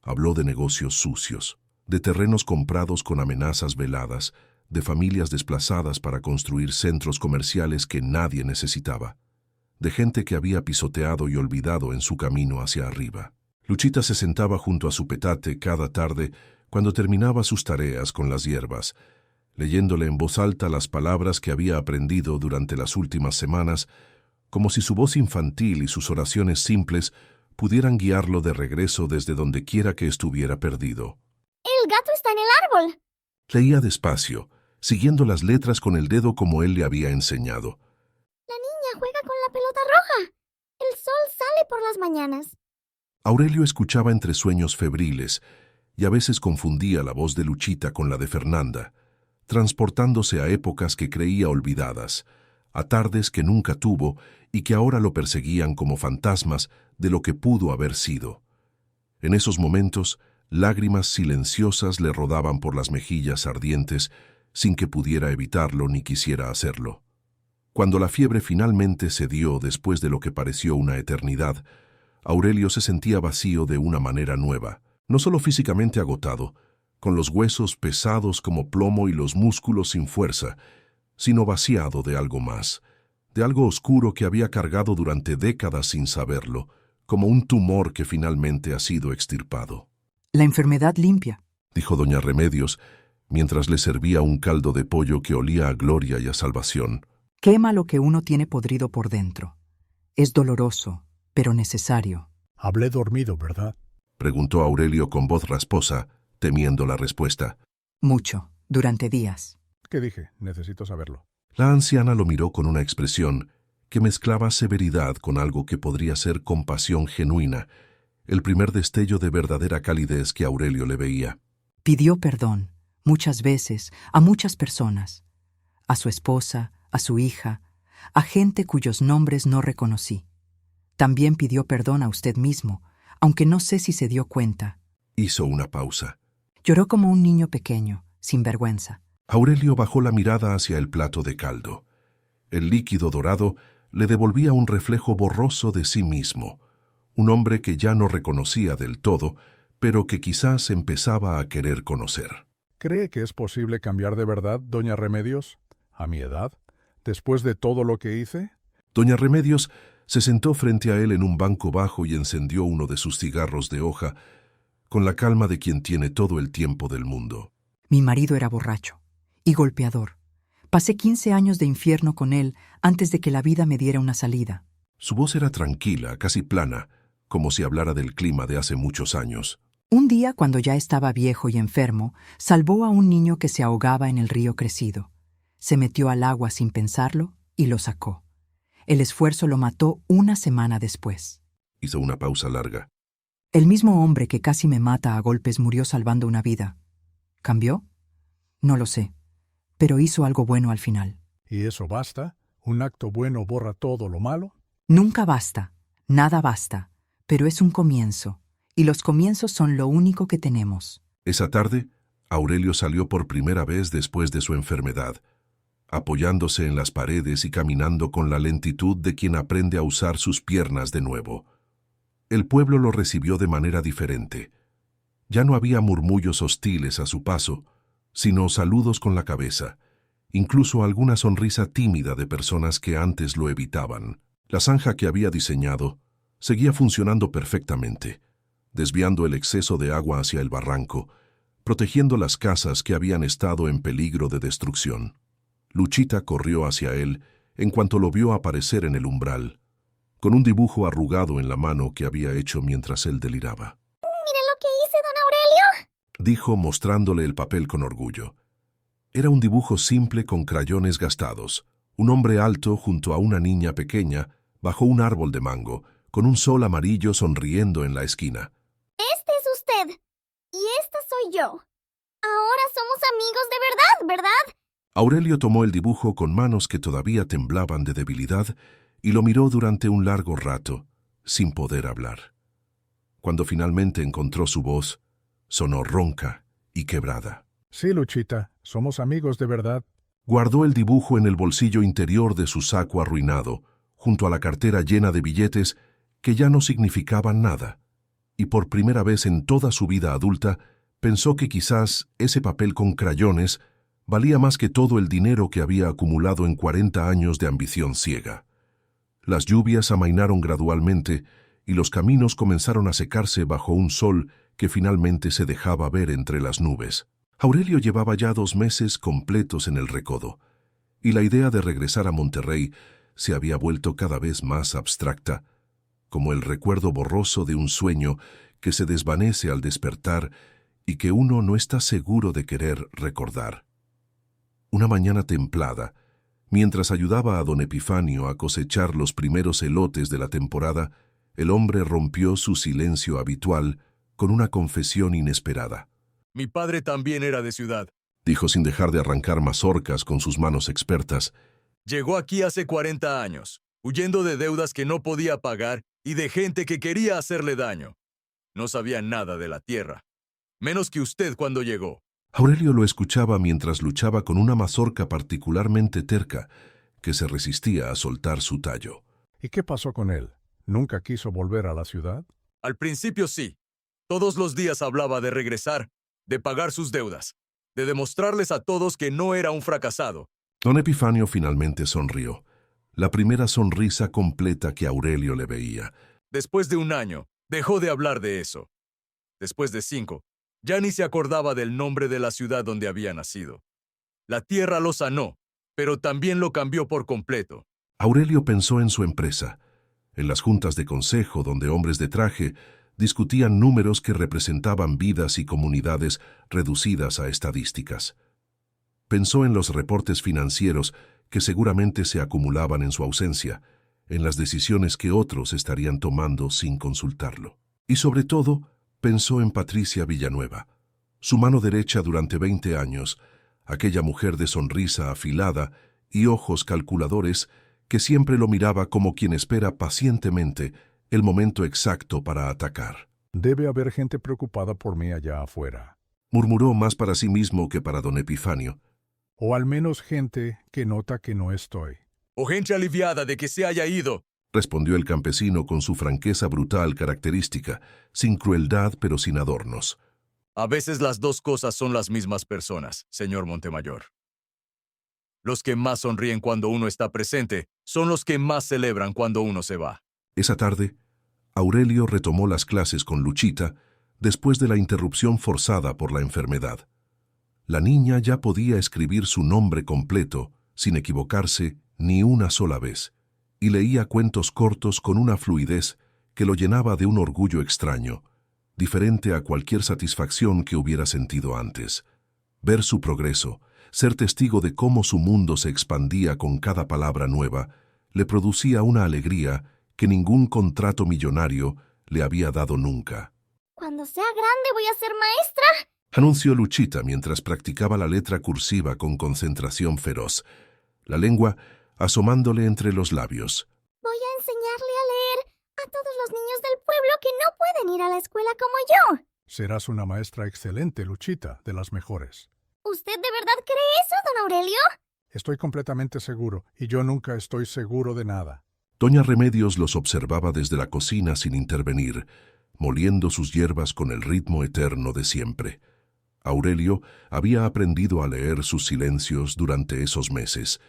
Habló de negocios sucios, de terrenos comprados con amenazas veladas, de familias desplazadas para construir centros comerciales que nadie necesitaba, de gente que había pisoteado y olvidado en su camino hacia arriba. Luchita se sentaba junto a su petate cada tarde cuando terminaba sus tareas con las hierbas, leyéndole en voz alta las palabras que había aprendido durante las últimas semanas, como si su voz infantil y sus oraciones simples pudieran guiarlo de regreso desde donde quiera que estuviera perdido. El gato está en el árbol. Leía despacio, siguiendo las letras con el dedo como él le había enseñado. La niña juega con la pelota roja. El sol sale por las mañanas. Aurelio escuchaba entre sueños febriles y a veces confundía la voz de Luchita con la de Fernanda, transportándose a épocas que creía olvidadas, a tardes que nunca tuvo y que ahora lo perseguían como fantasmas de lo que pudo haber sido. En esos momentos, lágrimas silenciosas le rodaban por las mejillas ardientes sin que pudiera evitarlo ni quisiera hacerlo. Cuando la fiebre finalmente cedió después de lo que pareció una eternidad, Aurelio se sentía vacío de una manera nueva, no solo físicamente agotado, con los huesos pesados como plomo y los músculos sin fuerza, sino vaciado de algo más, de algo oscuro que había cargado durante décadas sin saberlo, como un tumor que finalmente ha sido extirpado. La enfermedad limpia, Dijo doña Remedios, mientras le servía un caldo de pollo que olía a gloria y a salvación. quema lo que uno tiene podrido por dentro. Es doloroso, pero necesario. Hablé dormido, ¿verdad? Preguntó Aurelio con voz rasposa, temiendo la respuesta. Mucho, durante días. ¿Qué dije? Necesito saberlo. La anciana lo miró con una expresión que mezclaba severidad con algo que podría ser compasión genuina, el primer destello de verdadera calidez que Aurelio le veía. Pidió perdón, muchas veces, a muchas personas. A su esposa, a su hija, a gente cuyos nombres no reconocí. También pidió perdón a usted mismo, aunque no sé si se dio cuenta. Hizo una pausa. Lloró como un niño pequeño, sin vergüenza. Aurelio bajó la mirada hacia el plato de caldo. El líquido dorado le devolvía un reflejo borroso de sí mismo, un hombre que ya no reconocía del todo, pero que quizás empezaba a querer conocer. ¿Cree que es posible cambiar de verdad, doña Remedios? ¿A mi edad? ¿Después de todo lo que hice? Doña Remedios se sentó frente a él en un banco bajo y encendió uno de sus cigarros de hoja, con la calma de quien tiene todo el tiempo del mundo. Mi marido era borracho y golpeador. Pasé 15 años de infierno con él antes de que la vida me diera una salida. Su voz era tranquila, casi plana, como si hablara del clima de hace muchos años. Un día, cuando ya estaba viejo y enfermo, salvó a un niño que se ahogaba en el río crecido. Se metió al agua sin pensarlo y lo sacó. El esfuerzo lo mató una semana después. Hizo una pausa larga. El mismo hombre que casi me mata a golpes murió salvando una vida. ¿Cambió? No lo sé, pero hizo algo bueno al final. ¿Y eso basta? ¿Un acto bueno borra todo lo malo? Nunca basta, nada basta, pero es un comienzo, y los comienzos son lo único que tenemos. Esa tarde, Aurelio salió por primera vez después de su enfermedad, apoyándose en las paredes y caminando con la lentitud de quien aprende a usar sus piernas de nuevo. El pueblo lo recibió de manera diferente. Ya no había murmullos hostiles a su paso, sino saludos con la cabeza, incluso alguna sonrisa tímida de personas que antes lo evitaban. La zanja que había diseñado seguía funcionando perfectamente, desviando el exceso de agua hacia el barranco, protegiendo las casas que habían estado en peligro de destrucción. Luchita corrió hacia él en cuanto lo vio aparecer en el umbral, con un dibujo arrugado en la mano que había hecho mientras él deliraba. ¡Mire lo que hice, don Aurelio! Dijo mostrándole el papel con orgullo. Era un dibujo simple con crayones gastados, un hombre alto junto a una niña pequeña bajo un árbol de mango, con un sol amarillo sonriendo en la esquina. Este es usted. Y esta soy yo. Ahora somos amigos de verdad, ¿verdad? Aurelio tomó el dibujo con manos que todavía temblaban de debilidad y lo miró durante un largo rato, sin poder hablar. Cuando finalmente encontró su voz, sonó ronca y quebrada. Sí, Luchita, somos amigos de verdad. Guardó el dibujo en el bolsillo interior de su saco arruinado, junto a la cartera llena de billetes que ya no significaban nada, y por primera vez en toda su vida adulta pensó que quizás ese papel con crayones valía más que todo el dinero que había acumulado en 40 años de ambición ciega. Las lluvias amainaron gradualmente y los caminos comenzaron a secarse bajo un sol que finalmente se dejaba ver entre las nubes. Aurelio llevaba ya 2 meses completos en el Recodo, y la idea de regresar a Monterrey se había vuelto cada vez más abstracta, como el recuerdo borroso de un sueño que se desvanece al despertar y que uno no está seguro de querer recordar. Una mañana templada, mientras ayudaba a don Epifanio a cosechar los primeros elotes de la temporada, el hombre rompió su silencio habitual con una confesión inesperada. Mi padre también era de ciudad. Dijo sin dejar de arrancar mazorcas con sus manos expertas. Llegó aquí hace 40 años, huyendo de deudas que no podía pagar y de gente que quería hacerle daño. No sabía nada de la tierra, menos que usted cuando llegó. Aurelio lo escuchaba mientras luchaba con una mazorca particularmente terca que se resistía a soltar su tallo. ¿Y qué pasó con él? ¿Nunca quiso volver a la ciudad? Al principio sí. Todos los días hablaba de regresar, de pagar sus deudas, de demostrarles a todos que no era un fracasado. Don Epifanio finalmente sonrió, la primera sonrisa completa que Aurelio le veía. Después de 1 año, dejó de hablar de eso. Después de 5, ya ni se acordaba del nombre de la ciudad donde había nacido. La tierra lo sanó, pero también lo cambió por completo. Aurelio pensó en su empresa, en las juntas de consejo donde hombres de traje discutían números que representaban vidas y comunidades reducidas a estadísticas. Pensó en los reportes financieros que seguramente se acumulaban en su ausencia, en las decisiones que otros estarían tomando sin consultarlo. Y sobre todo, pensó en Patricia Villanueva, su mano derecha durante 20 años, aquella mujer de sonrisa afilada y ojos calculadores que siempre lo miraba como quien espera pacientemente el momento exacto para atacar. Debe haber gente preocupada por mí allá afuera. Murmuró más para sí mismo que para don Epifanio. O al menos gente que nota que no estoy. O gente aliviada de que se haya ido. Respondió el campesino con su franqueza brutal característica, sin crueldad pero sin adornos. A veces las dos cosas son las mismas personas, señor Montemayor. Los que más sonríen cuando uno está presente son los que más celebran cuando uno se va. Esa tarde, Aurelio retomó las clases con Luchita después de la interrupción forzada por la enfermedad. La niña ya podía escribir su nombre completo, sin equivocarse ni una sola vez, y leía cuentos cortos con una fluidez que lo llenaba de un orgullo extraño, diferente a cualquier satisfacción que hubiera sentido antes. Ver su progreso, ser testigo de cómo su mundo se expandía con cada palabra nueva, le producía una alegría que ningún contrato millonario le había dado nunca. Cuando sea grande voy a ser maestra, Anunció Luchita mientras practicaba la letra cursiva con concentración feroz, la lengua asomándole entre los labios. Voy a enseñarle a leer a todos los niños del pueblo que no pueden ir a la escuela como yo. Serás una maestra excelente, Luchita, de las mejores. ¿Usted de verdad cree eso, don Aurelio? Estoy completamente seguro, y yo nunca estoy seguro de nada. Doña Remedios los observaba desde la cocina sin intervenir, moliendo sus hierbas con el ritmo eterno de siempre. Aurelio había aprendido a leer sus silencios durante esos meses,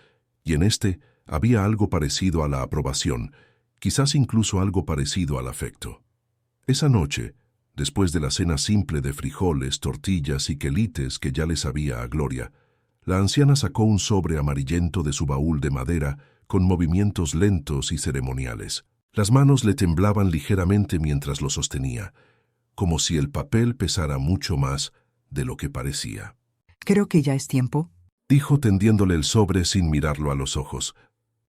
y en este había algo parecido a la aprobación, quizás incluso algo parecido al afecto. Esa noche, después de la cena simple de frijoles, tortillas y quelites que ya le sabía a Gloria, la anciana sacó un sobre amarillento de su baúl de madera con movimientos lentos y ceremoniales. Las manos le temblaban ligeramente mientras lo sostenía, como si el papel pesara mucho más de lo que parecía. Creo que ya es tiempo. Dijo tendiéndole el sobre sin mirarlo a los ojos.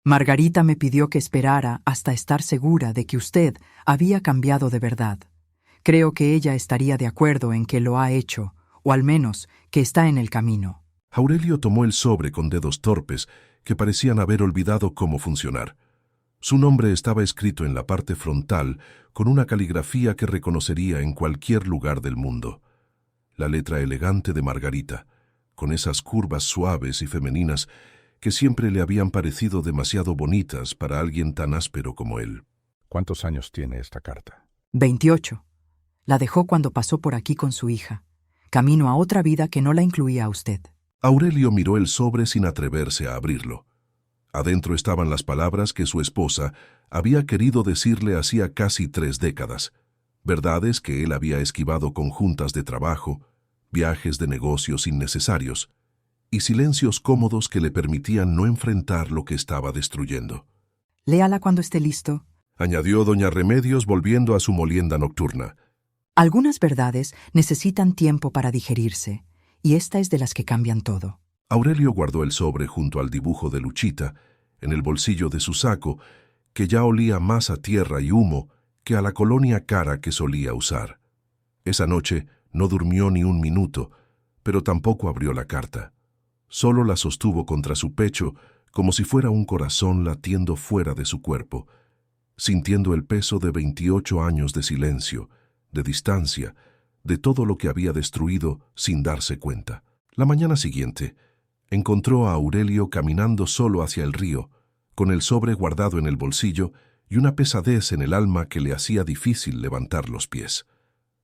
Margarita me pidió que esperara hasta estar segura de que usted había cambiado de verdad. Creo que ella estaría de acuerdo en que lo ha hecho, o al menos que está en el camino. Aurelio tomó el sobre con dedos torpes que parecían haber olvidado cómo funcionar. Su nombre estaba escrito en la parte frontal con una caligrafía que reconocería en cualquier lugar del mundo. La letra elegante de Margarita, con esas curvas suaves y femeninas que siempre le habían parecido demasiado bonitas para alguien tan áspero como él. ¿Cuántos años tiene esta carta? 28. La dejó cuando pasó por aquí con su hija, camino a otra vida que no la incluía a usted. Aurelio miró el sobre sin atreverse a abrirlo. Adentro estaban las palabras que su esposa había querido decirle hacía casi 3 décadas, verdades que él había esquivado con juntas de trabajo, viajes de negocios innecesarios y silencios cómodos que le permitían no enfrentar lo que estaba destruyendo. Léala cuando esté listo. Añadió doña Remedios volviendo a su molienda nocturna. Algunas verdades necesitan tiempo para digerirse, y esta es de las que cambian todo. Aurelio guardó el sobre junto al dibujo de Luchita, en el bolsillo de su saco, que ya olía más a tierra y humo que a la colonia cara que solía usar. Esa noche no durmió ni un minuto, pero tampoco abrió la carta. Solo la sostuvo contra su pecho como si fuera un corazón latiendo fuera de su cuerpo, sintiendo el peso de 28 años de silencio, de distancia, de todo lo que había destruido sin darse cuenta. La mañana siguiente, encontró a Aurelio caminando solo hacia el río, con el sobre guardado en el bolsillo y una pesadez en el alma que le hacía difícil levantar los pies.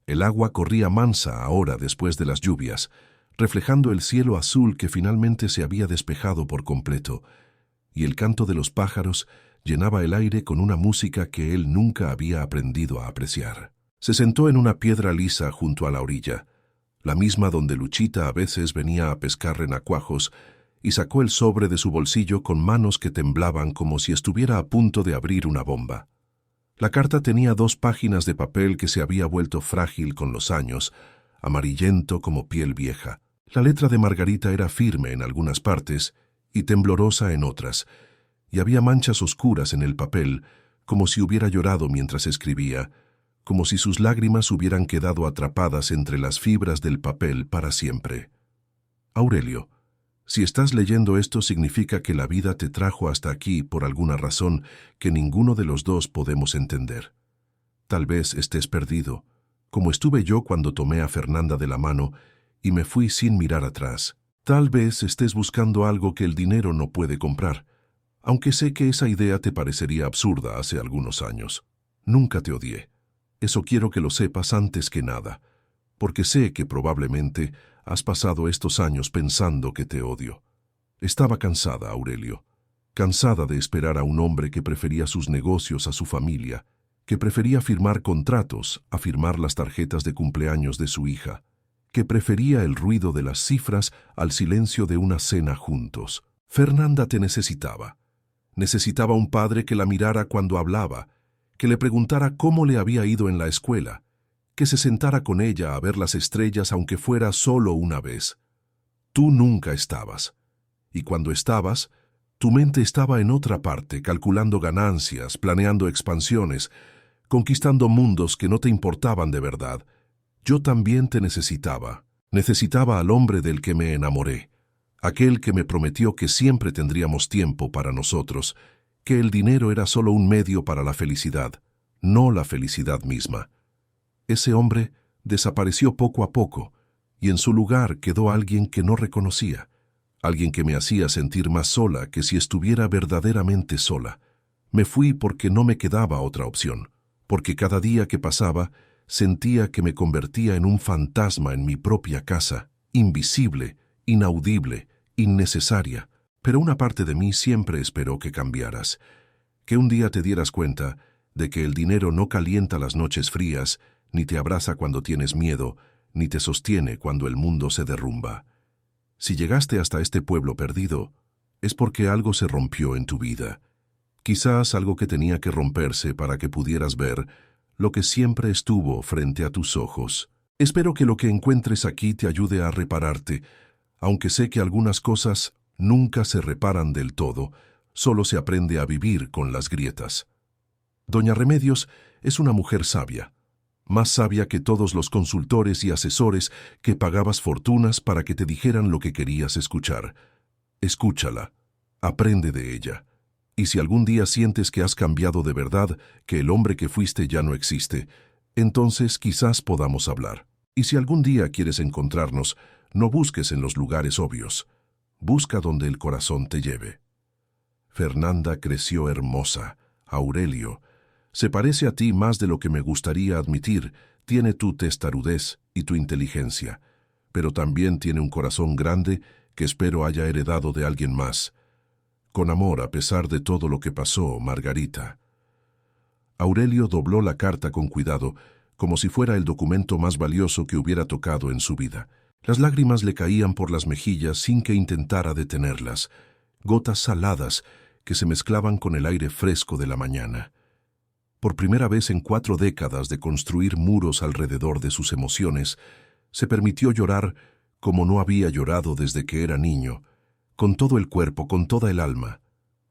El agua corría mansa ahora después de las lluvias, reflejando el cielo azul que finalmente se había despejado por completo, y el canto de los pájaros llenaba el aire con una música que él nunca había aprendido a apreciar. Se sentó en una piedra lisa junto a la orilla, la misma donde Luchita a veces venía a pescar renacuajos, y sacó el sobre de su bolsillo con manos que temblaban como si estuviera a punto de abrir una bomba. La carta tenía 2 páginas de papel que se había vuelto frágil con los años, amarillento como piel vieja. La letra de Margarita era firme en algunas partes y temblorosa en otras, y había manchas oscuras en el papel, como si hubiera llorado mientras escribía, como si sus lágrimas hubieran quedado atrapadas entre las fibras del papel para siempre. Aurelio, si estás leyendo esto significa que la vida te trajo hasta aquí por alguna razón que ninguno de los dos podemos entender. Tal vez estés perdido, como estuve yo cuando tomé a Fernanda de la mano y me fui sin mirar atrás. Tal vez estés buscando algo que el dinero no puede comprar, aunque sé que esa idea te parecería absurda hace algunos años. Nunca te odié. Eso quiero que lo sepas antes que nada, porque sé que probablemente has pasado estos años pensando que te odio. Estaba cansada, Aurelio, cansada de esperar a un hombre que prefería sus negocios a su familia, que prefería firmar contratos a firmar las tarjetas de cumpleaños de su hija, que prefería el ruido de las cifras al silencio de una cena juntos. Fernanda te necesitaba. Necesitaba un padre que la mirara cuando hablaba, que le preguntara cómo le había ido en la escuela, que se sentara con ella a ver las estrellas aunque fuera solo una vez. Tú nunca estabas. Y cuando estabas, tu mente estaba en otra parte, calculando ganancias, planeando expansiones, conquistando mundos que no te importaban de verdad. Yo también te necesitaba. Necesitaba al hombre del que me enamoré, aquel que me prometió que siempre tendríamos tiempo para nosotros, que el dinero era solo un medio para la felicidad, no la felicidad misma. Ese hombre desapareció poco a poco, y en su lugar quedó alguien que no reconocía, alguien que me hacía sentir más sola que si estuviera verdaderamente sola. Me fui porque no me quedaba otra opción, porque cada día que pasaba sentía que me convertía en un fantasma en mi propia casa, invisible, inaudible, innecesaria. Pero una parte de mí siempre esperó que cambiaras, que un día te dieras cuenta de que el dinero no calienta las noches frías, ni te abraza cuando tienes miedo, ni te sostiene cuando el mundo se derrumba. Si llegaste hasta este pueblo perdido, es porque algo se rompió en tu vida. Quizás algo que tenía que romperse para que pudieras ver lo que siempre estuvo frente a tus ojos. Espero que lo que encuentres aquí te ayude a repararte, aunque sé que algunas cosas nunca se reparan del todo, solo se aprende a vivir con las grietas. Doña Remedios es una mujer sabia, más sabia que todos los consultores y asesores que pagabas fortunas para que te dijeran lo que querías escuchar. Escúchala, aprende de ella. Y si algún día sientes que has cambiado de verdad, que el hombre que fuiste ya no existe, entonces quizás podamos hablar. Y si algún día quieres encontrarnos, no busques en los lugares obvios. Busca donde el corazón te lleve. Fernanda creció hermosa. Aurelio, se parece a ti más de lo que me gustaría admitir. Tiene tu testarudez y tu inteligencia, pero también tiene un corazón grande que espero haya heredado de alguien más. Con amor, a pesar de todo lo que pasó, Margarita. Aurelio dobló la carta con cuidado, como si fuera el documento más valioso que hubiera tocado en su vida. Las lágrimas le caían por las mejillas sin que intentara detenerlas, gotas saladas que se mezclaban con el aire fresco de la mañana. Por primera vez en 4 décadas de construir muros alrededor de sus emociones, se permitió llorar como no había llorado desde que era niño, con todo el cuerpo, con toda el alma.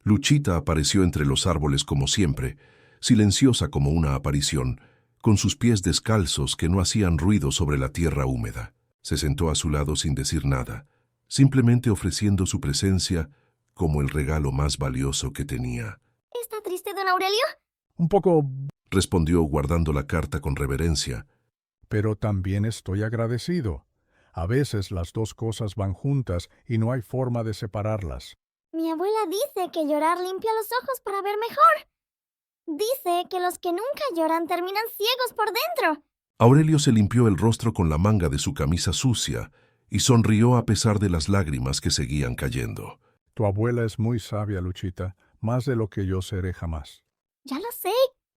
Luchita apareció entre los árboles como siempre, silenciosa como una aparición, con sus pies descalzos que no hacían ruido sobre la tierra húmeda. Se sentó a su lado sin decir nada, simplemente ofreciendo su presencia como el regalo más valioso que tenía. ¿Está triste, don Aurelio? Un poco, Respondió guardando la carta con reverencia. pero también estoy agradecido. A veces las dos cosas van juntas y no hay forma de separarlas. Mi abuela dice que llorar limpia los ojos para ver mejor. Dice que los que nunca lloran terminan ciegos por dentro. Aurelio se limpió el rostro con la manga de su camisa sucia y sonrió a pesar de las lágrimas que seguían cayendo. Tu abuela es muy sabia, Luchita, más de lo que yo seré jamás. Ya lo sé.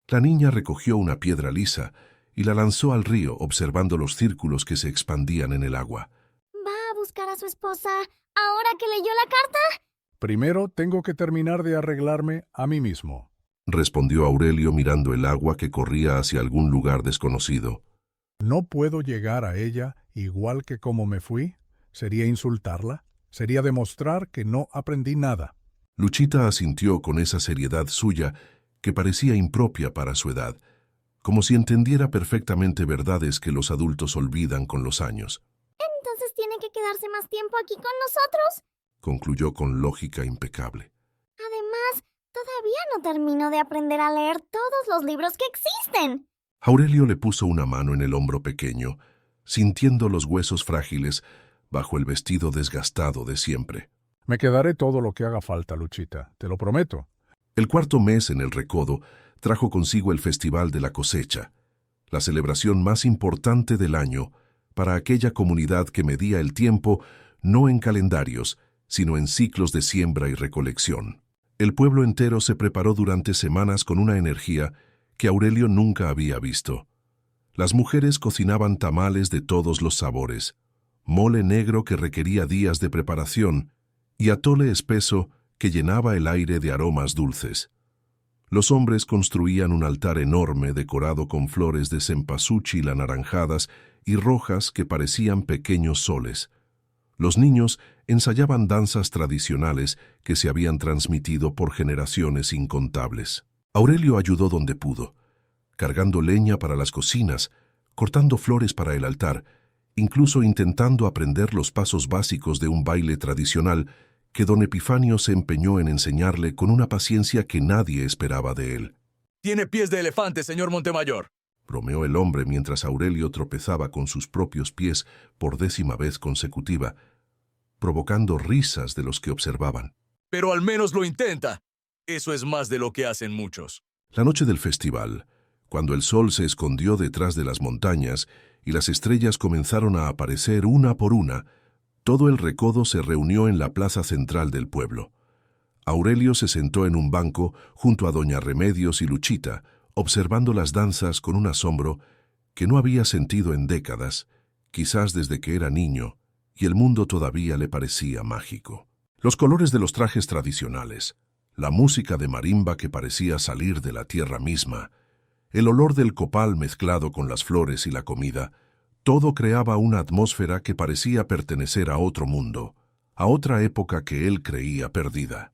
La niña recogió una piedra lisa y la lanzó al río, observando los círculos que se expandían en el agua. ¿Va a buscar a su esposa ahora que leyó la carta? Primero tengo que terminar de arreglarme a mí mismo. Respondió Aurelio mirando el agua que corría hacia algún lugar desconocido. No puedo llegar a ella igual que como me fui. Sería insultarla. Sería demostrar que no aprendí nada. Luchita asintió con esa seriedad suya que parecía impropia para su edad, como si entendiera perfectamente verdades que los adultos olvidan con los años. Entonces tiene que quedarse más tiempo aquí con nosotros. Concluyó con lógica impecable. Además, todavía no termino de aprender a leer todos los libros que existen. Aurelio le puso una mano en el hombro pequeño, sintiendo los huesos frágiles bajo el vestido desgastado de siempre. Me quedaré todo lo que haga falta, Luchita, te lo prometo. El 4.º mes en el Recodo trajo consigo el Festival de la Cosecha, la celebración más importante del año para aquella comunidad que medía el tiempo no en calendarios, sino en ciclos de siembra y recolección. El pueblo entero se preparó durante semanas con una energía que Aurelio nunca había visto. Las mujeres cocinaban tamales de todos los sabores, mole negro que requería días de preparación y atole espeso que llenaba el aire de aromas dulces. Los hombres construían un altar enorme decorado con flores de cempasúchil anaranjadas y rojas que parecían pequeños soles. Los niños ensayaban danzas tradicionales que se habían transmitido por generaciones incontables. Aurelio ayudó donde pudo, cargando leña para las cocinas, cortando flores para el altar, incluso intentando aprender los pasos básicos de un baile tradicional que don Epifanio se empeñó en enseñarle con una paciencia que nadie esperaba de él. Tiene pies de elefante, señor Montemayor. Bromeó el hombre mientras Aurelio tropezaba con sus propios pies por 10ª vez consecutiva, provocando risas de los que observaban. Pero al menos lo intenta. Eso es más de lo que hacen muchos. La noche del festival, cuando el sol se escondió detrás de las montañas y las estrellas comenzaron a aparecer una por una, todo el Recodo se reunió en la plaza central del pueblo. Aurelio se sentó en un banco junto a doña Remedios y Luchita, observando las danzas con un asombro que no había sentido en décadas, quizás desde que era niño, y el mundo todavía le parecía mágico. Los colores de los trajes tradicionales, la música de marimba que parecía salir de la tierra misma, el olor del copal mezclado con las flores y la comida, todo creaba una atmósfera que parecía pertenecer a otro mundo, a otra época que él creía perdida.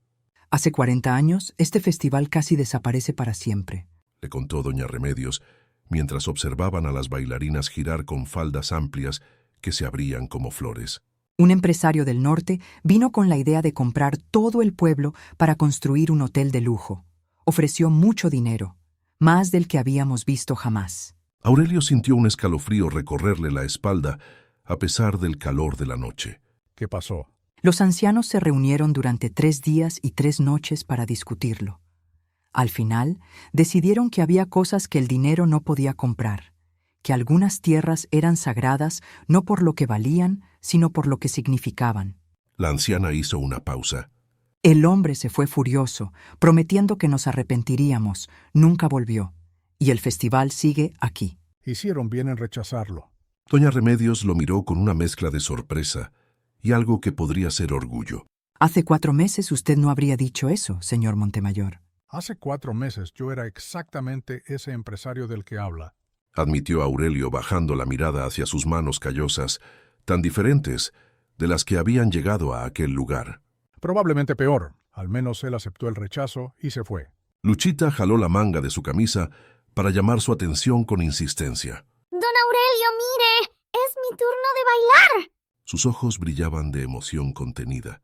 Hace 40 años, este festival casi desaparece para siempre. Le contó doña Remedios, mientras observaban a las bailarinas girar con faldas amplias que se abrían como flores. Un empresario del norte vino con la idea de comprar todo el pueblo para construir un hotel de lujo. Ofreció mucho dinero, más del que habíamos visto jamás. Aurelio sintió un escalofrío recorrerle la espalda a pesar del calor de la noche. ¿Qué pasó? Los ancianos se reunieron durante 3 días y 3 noches para discutirlo. Al final, decidieron que había cosas que el dinero no podía comprar, que algunas tierras eran sagradas no por lo que valían, sino por lo que significaban. La anciana hizo una pausa, El hombre se fue furioso, prometiendo que nos arrepentiríamos. Nunca volvió. Y el festival sigue aquí. Hicieron bien en rechazarlo. Doña Remedios lo miró con una mezcla de sorpresa y algo que podría ser orgullo. Hace 4 meses usted no habría dicho eso, señor Montemayor. Hace 4 meses yo era exactamente ese empresario del que habla. Admitió Aurelio bajando la mirada hacia sus manos callosas, tan diferentes de las que habían llegado a aquel lugar. Probablemente peor. Al menos él aceptó el rechazo y se fue. Luchita jaló la manga de su camisa para llamar su atención con insistencia. Don Aurelio, mire, es mi turno de bailar. Sus ojos brillaban de emoción contenida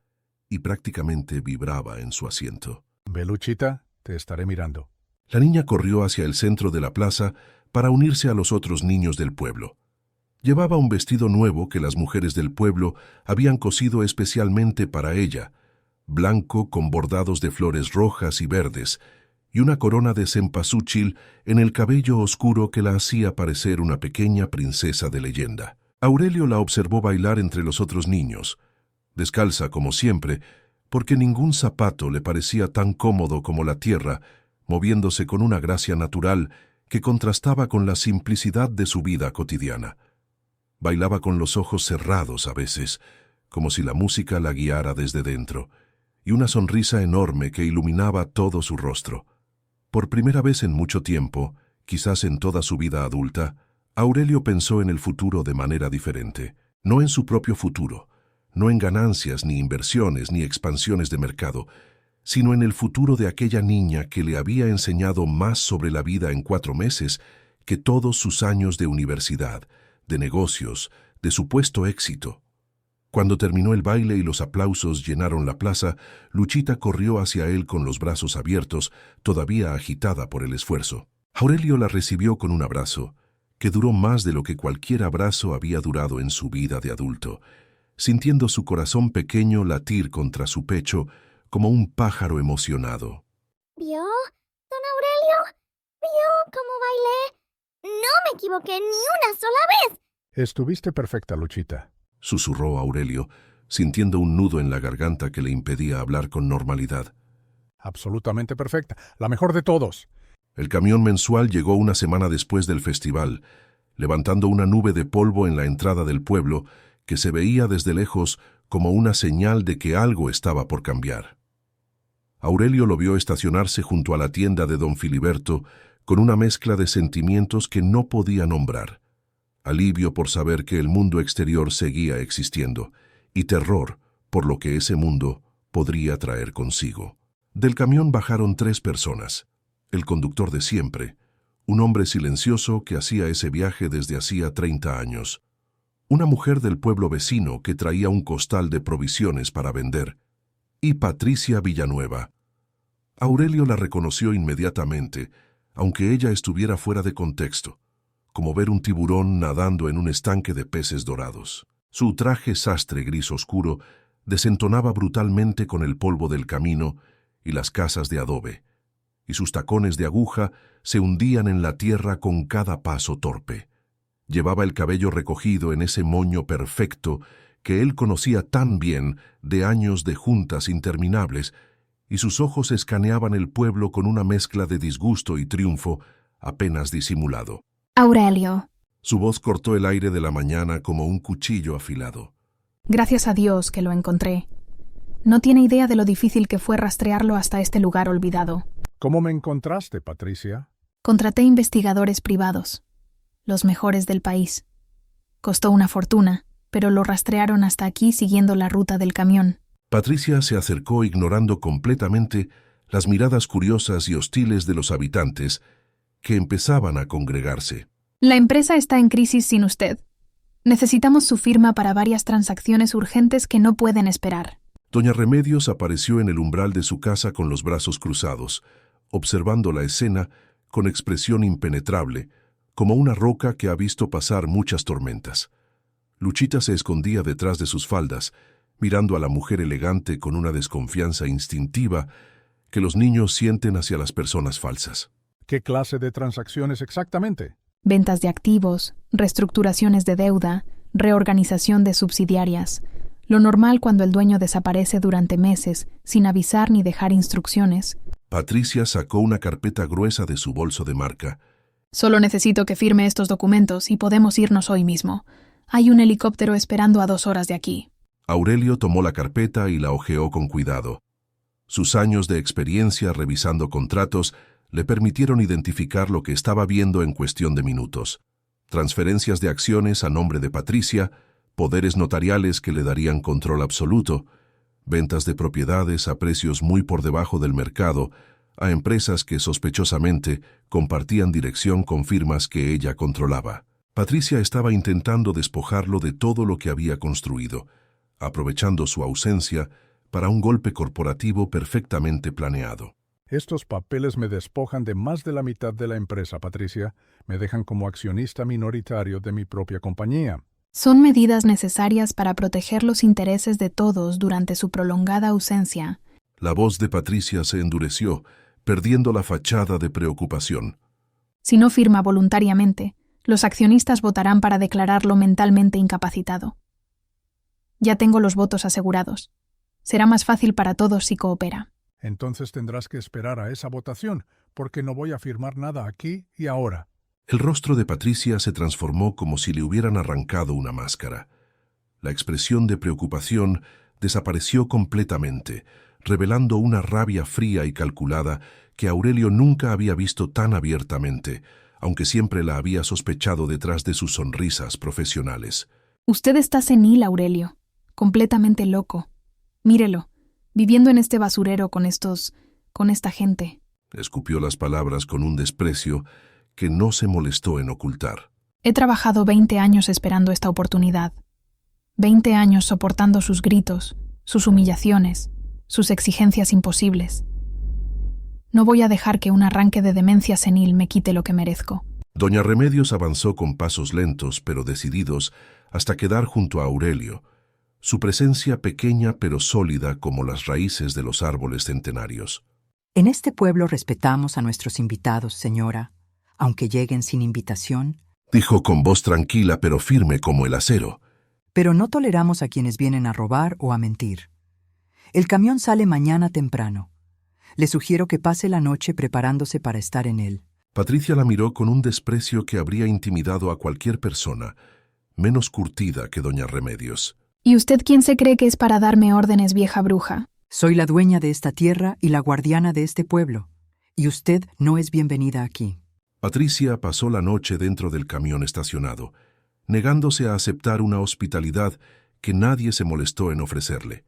y prácticamente vibraba en su asiento. Ve, Luchita, te estaré mirando. La niña corrió hacia el centro de la plaza para unirse a los otros niños del pueblo. Llevaba un vestido nuevo que las mujeres del pueblo habían cosido especialmente para ella, blanco con bordados de flores rojas y verdes, y una corona de cempasúchil en el cabello oscuro que la hacía parecer una pequeña princesa de leyenda. Aurelio la observó bailar entre los otros niños, descalza como siempre, porque ningún zapato le parecía tan cómodo como la tierra, moviéndose con una gracia natural que contrastaba con la simplicidad de su vida cotidiana. Bailaba con los ojos cerrados a veces, como si la música la guiara desde dentro, y una sonrisa enorme que iluminaba todo su rostro. Por primera vez en mucho tiempo, quizás en toda su vida adulta, Aurelio pensó en el futuro de manera diferente, no en su propio futuro, no en ganancias, ni inversiones, ni expansiones de mercado, sino en el futuro de aquella niña que le había enseñado más sobre la vida en 4 meses que todos sus años de universidad, de negocios, de supuesto éxito. Cuando terminó el baile y los aplausos llenaron la plaza, Luchita corrió hacia él con los brazos abiertos, todavía agitada por el esfuerzo. Aurelio la recibió con un abrazo, que duró más de lo que cualquier abrazo había durado en su vida de adulto, sintiendo su corazón pequeño latir contra su pecho como un pájaro emocionado. ¿Vio, don Aurelio? ¿Vio cómo bailé? No me equivoqué ni una sola vez. Estuviste perfecta, Luchita, susurró Aurelio, sintiendo un nudo en la garganta que le impedía hablar con normalidad. Absolutamente perfecta, la mejor de todos. El camión mensual llegó una semana después del festival, levantando una nube de polvo en la entrada del pueblo que se veía desde lejos como una señal de que algo estaba por cambiar. Aurelio lo vio estacionarse junto a la tienda de don Filiberto con una mezcla de sentimientos que no podía nombrar. Alivio por saber que el mundo exterior seguía existiendo, y terror por lo que ese mundo podría traer consigo. Del camión bajaron 3 personas. El conductor de siempre, un hombre silencioso que hacía ese viaje desde hacía 30 años. Una mujer del pueblo vecino que traía un costal de provisiones para vender. Y Patricia Villanueva. Aurelio la reconoció inmediatamente, aunque ella estuviera fuera de contexto, como ver un tiburón nadando en un estanque de peces dorados. Su traje sastre gris oscuro desentonaba brutalmente con el polvo del camino y las casas de adobe, y sus tacones de aguja se hundían en la tierra con cada paso torpe. Llevaba el cabello recogido en ese moño perfecto que él conocía tan bien de años de juntas interminables, y sus ojos escaneaban el pueblo con una mezcla de disgusto y triunfo apenas disimulado. Aurelio. Su voz cortó el aire de la mañana como un cuchillo afilado. Gracias a Dios que lo encontré. No tiene idea de lo difícil que fue rastrearlo hasta este lugar olvidado. ¿Cómo me encontraste, Patricia? Contraté investigadores privados, los mejores del país. Costó una fortuna, pero lo rastrearon hasta aquí siguiendo la ruta del camión. Patricia se acercó ignorando completamente las miradas curiosas y hostiles de los habitantes que empezaban a congregarse. La empresa está en crisis sin usted. Necesitamos su firma para varias transacciones urgentes que no pueden esperar. Doña Remedios apareció en el umbral de su casa con los brazos cruzados, observando la escena con expresión impenetrable, como una roca que ha visto pasar muchas tormentas. Luchita se escondía detrás de sus faldas, mirando a la mujer elegante con una desconfianza instintiva que los niños sienten hacia las personas falsas. ¿Qué clase de transacciones exactamente? Ventas de activos, reestructuraciones de deuda, reorganización de subsidiarias. Lo normal cuando el dueño desaparece durante meses, sin avisar ni dejar instrucciones. Patricia sacó una carpeta gruesa de su bolso de marca. Solo necesito que firme estos documentos y podemos irnos hoy mismo. Hay un helicóptero esperando a 2 horas de aquí. Aurelio tomó la carpeta y la hojeó con cuidado. Sus años de experiencia revisando contratos le permitieron identificar lo que estaba viendo en cuestión de minutos. Transferencias de acciones a nombre de Patricia, poderes notariales que le darían control absoluto, ventas de propiedades a precios muy por debajo del mercado, a empresas que sospechosamente compartían dirección con firmas que ella controlaba. Patricia estaba intentando despojarlo de todo lo que había construido, aprovechando su ausencia para un golpe corporativo perfectamente planeado. Estos papeles me despojan de más de la mitad de la empresa, Patricia. Me dejan como accionista minoritario de mi propia compañía. Son medidas necesarias para proteger los intereses de todos durante su prolongada ausencia. La voz de Patricia se endureció, perdiendo la fachada de preocupación. Si no firma voluntariamente, los accionistas votarán para declararlo mentalmente incapacitado. Ya tengo los votos asegurados. Será más fácil para todos si coopera. Entonces tendrás que esperar a esa votación, porque no voy a firmar nada aquí y ahora. El rostro de Patricia se transformó como si le hubieran arrancado una máscara. La expresión de preocupación desapareció completamente, revelando una rabia fría y calculada que Aurelio nunca había visto tan abiertamente, aunque siempre la había sospechado detrás de sus sonrisas profesionales. Usted está senil, Aurelio. Completamente loco. Mírelo, viviendo en este basurero con esta gente. Escupió las palabras con un desprecio que no se molestó en ocultar. He trabajado 20 años esperando esta oportunidad. 20 años soportando sus gritos, sus humillaciones, sus exigencias imposibles. No voy a dejar que un arranque de demencia senil me quite lo que merezco. Doña Remedios avanzó con pasos lentos pero decididos hasta quedar junto a Aurelio, su presencia pequeña pero sólida como las raíces de los árboles centenarios. En este pueblo respetamos a nuestros invitados, señora, aunque lleguen sin invitación. Dijo con voz tranquila pero firme como el acero. Pero no toleramos a quienes vienen a robar o a mentir. El camión sale mañana temprano. Le sugiero que pase la noche preparándose para estar en él. Patricia la miró con un desprecio que habría intimidado a cualquier persona, menos curtida que doña Remedios. ¿Y usted quién se cree que es para darme órdenes, vieja bruja? Soy la dueña de esta tierra y la guardiana de este pueblo, y usted no es bienvenida aquí. Patricia pasó la noche dentro del camión estacionado, negándose a aceptar una hospitalidad que nadie se molestó en ofrecerle.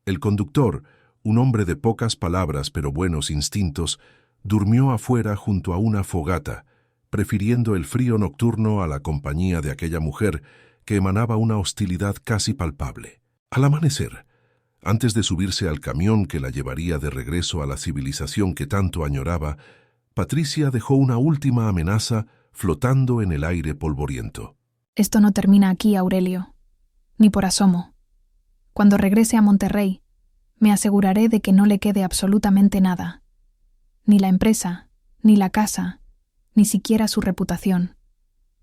El conductor, un hombre de pocas palabras pero buenos instintos, durmió afuera junto a una fogata, prefiriendo el frío nocturno a la compañía de aquella mujer que emanaba una hostilidad casi palpable. Al amanecer, antes de subirse al camión que la llevaría de regreso a la civilización que tanto añoraba, Patricia dejó una última amenaza flotando en el aire polvoriento. Esto no termina aquí, Aurelio. Ni por asomo. Cuando regrese a Monterrey, me aseguraré de que no le quede absolutamente nada. Ni la empresa, ni la casa, ni siquiera su reputación.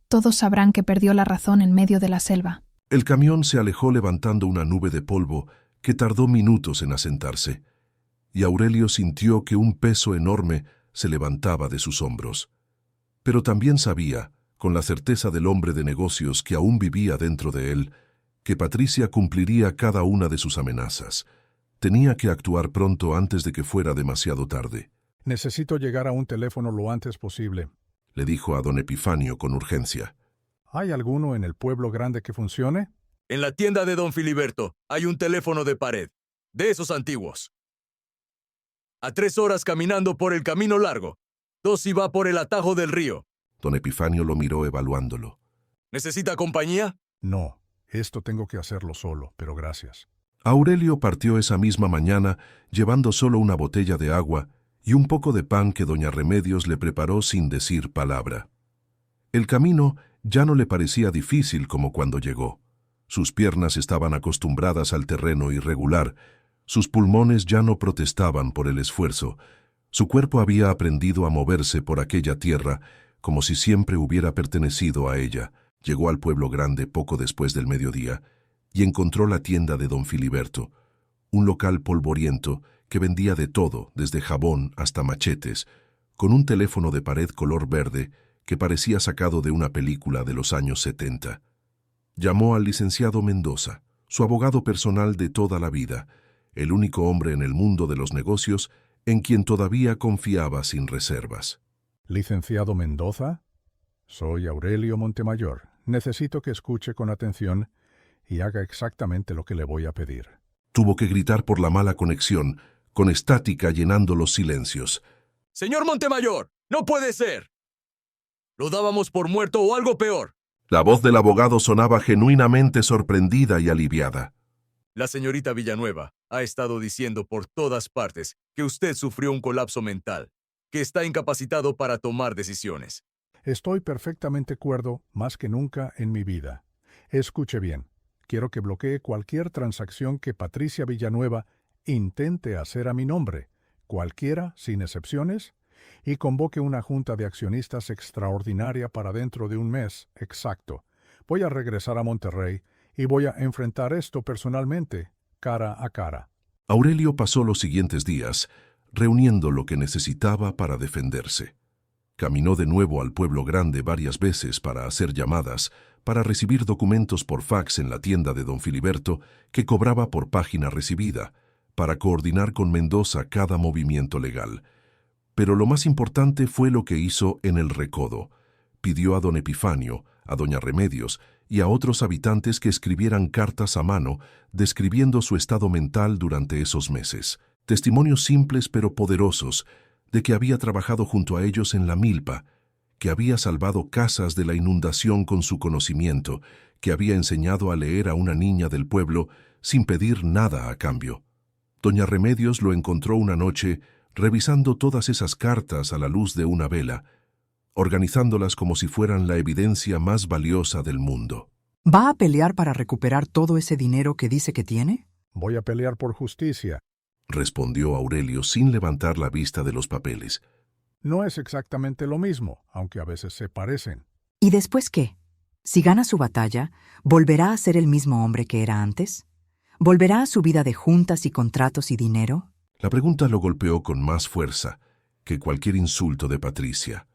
Todos sabrán que perdió la razón en medio de la selva. El camión se alejó levantando una nube de polvo que tardó minutos en asentarse, y Aurelio sintió que un peso enorme se levantaba de sus hombros. Pero también sabía, con la certeza del hombre de negocios que aún vivía dentro de él, que Patricia cumpliría cada una de sus amenazas. Tenía que actuar pronto antes de que fuera demasiado tarde. Necesito llegar a un teléfono lo antes posible, le dijo a don Epifanio con urgencia. ¿Hay alguno en el pueblo grande que funcione? En la tienda de don Filiberto hay un teléfono de pared, de esos antiguos. A 3 horas caminando por el camino largo. 2 si va por el atajo del río. Don Epifanio lo miró evaluándolo. ¿Necesita compañía? No, esto tengo que hacerlo solo, pero gracias. Aurelio partió esa misma mañana llevando solo una botella de agua y un poco de pan que doña Remedios le preparó sin decir palabra. El camino ya no le parecía difícil como cuando llegó. Sus piernas estaban acostumbradas al terreno irregular, sus pulmones ya no protestaban por el esfuerzo, su cuerpo había aprendido a moverse por aquella tierra como si siempre hubiera pertenecido a ella. Llegó al pueblo grande poco después del mediodía, y encontró la tienda de don Filiberto, un local polvoriento que vendía de todo, desde jabón hasta machetes, con un teléfono de pared color verde que parecía sacado de una película de los años 70. Llamó al licenciado Mendoza, su abogado personal de toda la vida, el único hombre en el mundo de los negocios en quien todavía confiaba sin reservas. Licenciado Mendoza, soy Aurelio Montemayor. Necesito que escuche con atención y haga exactamente lo que le voy a pedir. Tuvo que gritar por la mala conexión, con estática llenando los silencios. Señor Montemayor, no puede ser. Lo dábamos por muerto o algo peor. La voz del abogado sonaba genuinamente sorprendida y aliviada. La señorita Villanueva ha estado diciendo por todas partes que usted sufrió un colapso mental, que está incapacitado para tomar decisiones. Estoy perfectamente cuerdo más que nunca en mi vida. Escuche bien. Quiero que bloquee cualquier transacción que Patricia Villanueva intente hacer a mi nombre, cualquiera, sin excepciones, y convoque una junta de accionistas extraordinaria para dentro de un mes exacto. Voy a regresar a Monterrey y voy a enfrentar esto personalmente, cara a cara. Aurelio pasó los siguientes días reuniendo lo que necesitaba para defenderse. Caminó de nuevo al pueblo grande varias veces para hacer llamadas, para recibir documentos por fax en la tienda de don Filiberto, que cobraba por página recibida, para coordinar con Mendoza cada movimiento legal. Pero lo más importante fue lo que hizo en el Recodo. Pidió a don Epifanio, a doña Remedios y a otros habitantes que escribieran cartas a mano describiendo su estado mental durante esos meses. Testimonios simples pero poderosos de que había trabajado junto a ellos en la milpa, que había salvado casas de la inundación con su conocimiento, que había enseñado a leer a una niña del pueblo sin pedir nada a cambio. Doña Remedios lo encontró una noche revisando todas esas cartas a la luz de una vela, organizándolas como si fueran la evidencia más valiosa del mundo. ¿Va a pelear para recuperar todo ese dinero que dice que tiene? Voy a pelear por justicia. Respondió Aurelio sin levantar la vista de los papeles. No es exactamente lo mismo, aunque a veces se parecen. ¿Y después qué? Si gana su batalla, ¿volverá a ser el mismo hombre que era antes? ¿Volverá a su vida de juntas y contratos y dinero? La pregunta lo golpeó con más fuerza que cualquier insulto de Patricia,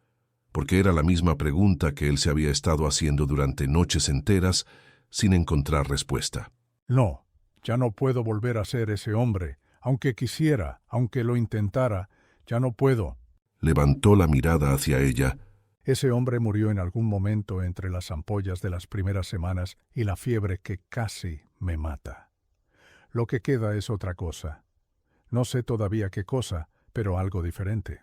porque era la misma pregunta que él se había estado haciendo durante noches enteras sin encontrar respuesta. No, ya no puedo volver a ser ese hombre. Aunque quisiera, aunque lo intentara, ya no puedo. Levantó la mirada hacia ella. Ese hombre murió en algún momento entre las ampollas de las primeras semanas y la fiebre que casi me mata. Lo que queda es otra cosa. No sé todavía qué cosa, pero algo diferente.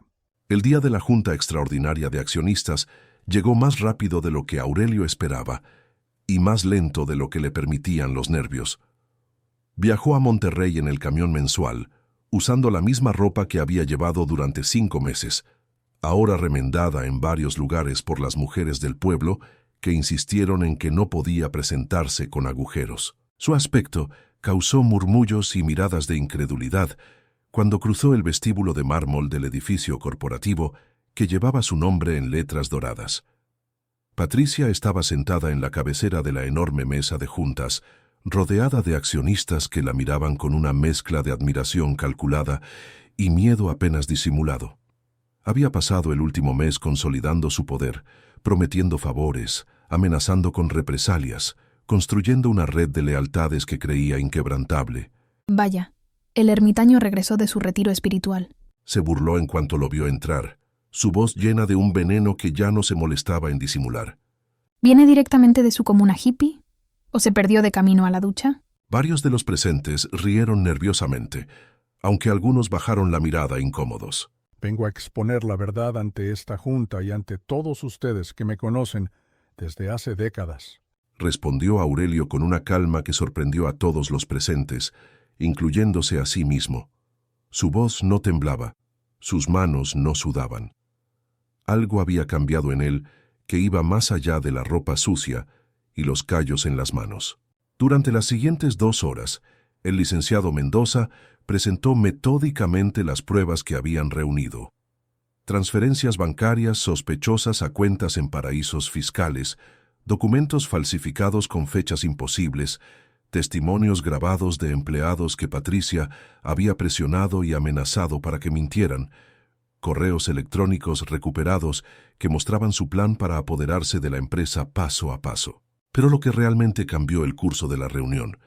El día de la Junta Extraordinaria de Accionistas llegó más rápido de lo que Aurelio esperaba y más lento de lo que le permitían los nervios. Viajó a Monterrey en el camión mensual, usando la misma ropa que había llevado durante 5 meses, ahora remendada en varios lugares por las mujeres del pueblo que insistieron en que no podía presentarse con agujeros. Su aspecto causó murmullos y miradas de incredulidad cuando cruzó el vestíbulo de mármol del edificio corporativo que llevaba su nombre en letras doradas. Patricia estaba sentada en la cabecera de la enorme mesa de juntas, rodeada de accionistas que la miraban con una mezcla de admiración calculada y miedo apenas disimulado. Había pasado el último mes consolidando su poder, prometiendo favores, amenazando con represalias, construyendo una red de lealtades que creía inquebrantable. Vaya, el ermitaño regresó de su retiro espiritual. Se burló en cuanto lo vio entrar, su voz llena de un veneno que ya no se molestaba en disimular. ¿Viene directamente de su comuna hippie? ¿O se perdió de camino a la ducha? Varios de los presentes rieron nerviosamente, aunque algunos bajaron la mirada incómodos. Vengo a exponer la verdad ante esta junta y ante todos ustedes que me conocen desde hace décadas. Respondió Aurelio con una calma que sorprendió a todos los presentes, incluyéndose a sí mismo. Su voz no temblaba, sus manos no sudaban. Algo había cambiado en él que iba más allá de la ropa sucia y los callos en las manos. Durante las siguientes 2 horas, el licenciado Mendoza presentó metódicamente las pruebas que habían reunido. Transferencias bancarias sospechosas a cuentas en paraísos fiscales, documentos falsificados con fechas imposibles, testimonios grabados de empleados que Patricia había presionado y amenazado para que mintieran, correos electrónicos recuperados que mostraban su plan para apoderarse de la empresa paso a paso. Pero lo que realmente cambió el curso de la reunión,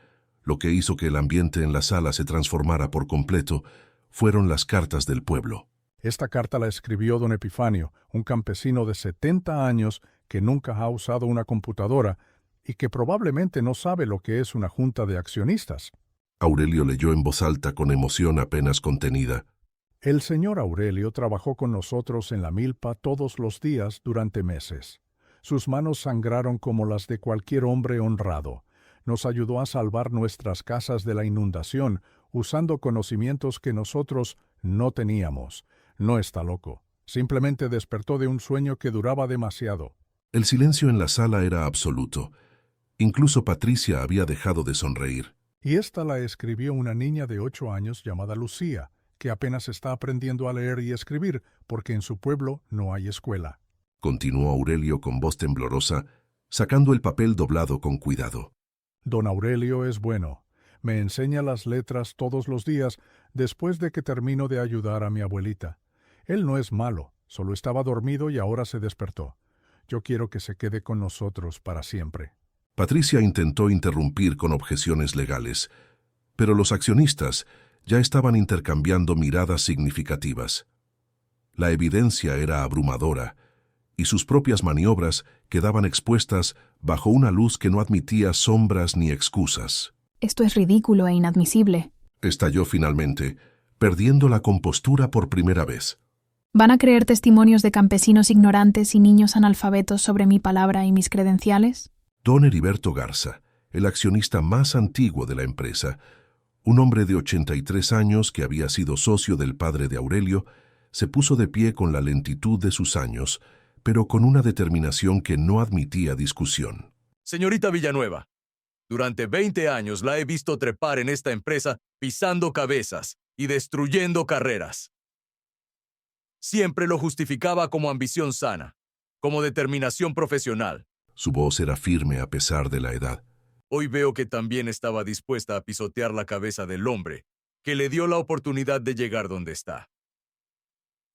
lo que hizo que el ambiente en la sala se transformara por completo, fueron las cartas del pueblo. Esta carta la escribió don Epifanio, un campesino de 70 años que nunca ha usado una computadora y que probablemente no sabe lo que es una junta de accionistas. Aurelio leyó en voz alta con emoción apenas contenida. El señor Aurelio trabajó con nosotros en la milpa todos los días durante meses. Sus manos sangraron como las de cualquier hombre honrado. Nos ayudó a salvar nuestras casas de la inundación usando conocimientos que nosotros no teníamos. No está loco. Simplemente despertó de un sueño que duraba demasiado. El silencio en la sala era absoluto. Incluso Patricia había dejado de sonreír. Y esta la escribió una niña de 8 años llamada Lucía, que apenas está aprendiendo a leer y escribir porque en su pueblo no hay escuela. Continuó Aurelio con voz temblorosa, sacando el papel doblado con cuidado. Don Aurelio es bueno. Me enseña las letras todos los días después de que termino de ayudar a mi abuelita. Él no es malo, solo estaba dormido y ahora se despertó. Yo quiero que se quede con nosotros para siempre. Patricia intentó interrumpir con objeciones legales, pero los accionistas ya estaban intercambiando miradas significativas. La evidencia era abrumadora, y sus propias maniobras quedaban expuestas bajo una luz que no admitía sombras ni excusas. Esto es ridículo e inadmisible. Estalló finalmente, perdiendo la compostura por primera vez. ¿Van a creer testimonios de campesinos ignorantes y niños analfabetos sobre mi palabra y mis credenciales? Don Heriberto Garza, el accionista más antiguo de la empresa, un hombre de 83 años que había sido socio del padre de Aurelio, se puso de pie con la lentitud de sus años, pero con una determinación que no admitía discusión. Señorita Villanueva, durante 20 años la he visto trepar en esta empresa pisando cabezas y destruyendo carreras. Siempre lo justificaba como ambición sana, como determinación profesional. Su voz era firme a pesar de la edad. Hoy veo que también estaba dispuesta a pisotear la cabeza del hombre que le dio la oportunidad de llegar donde está.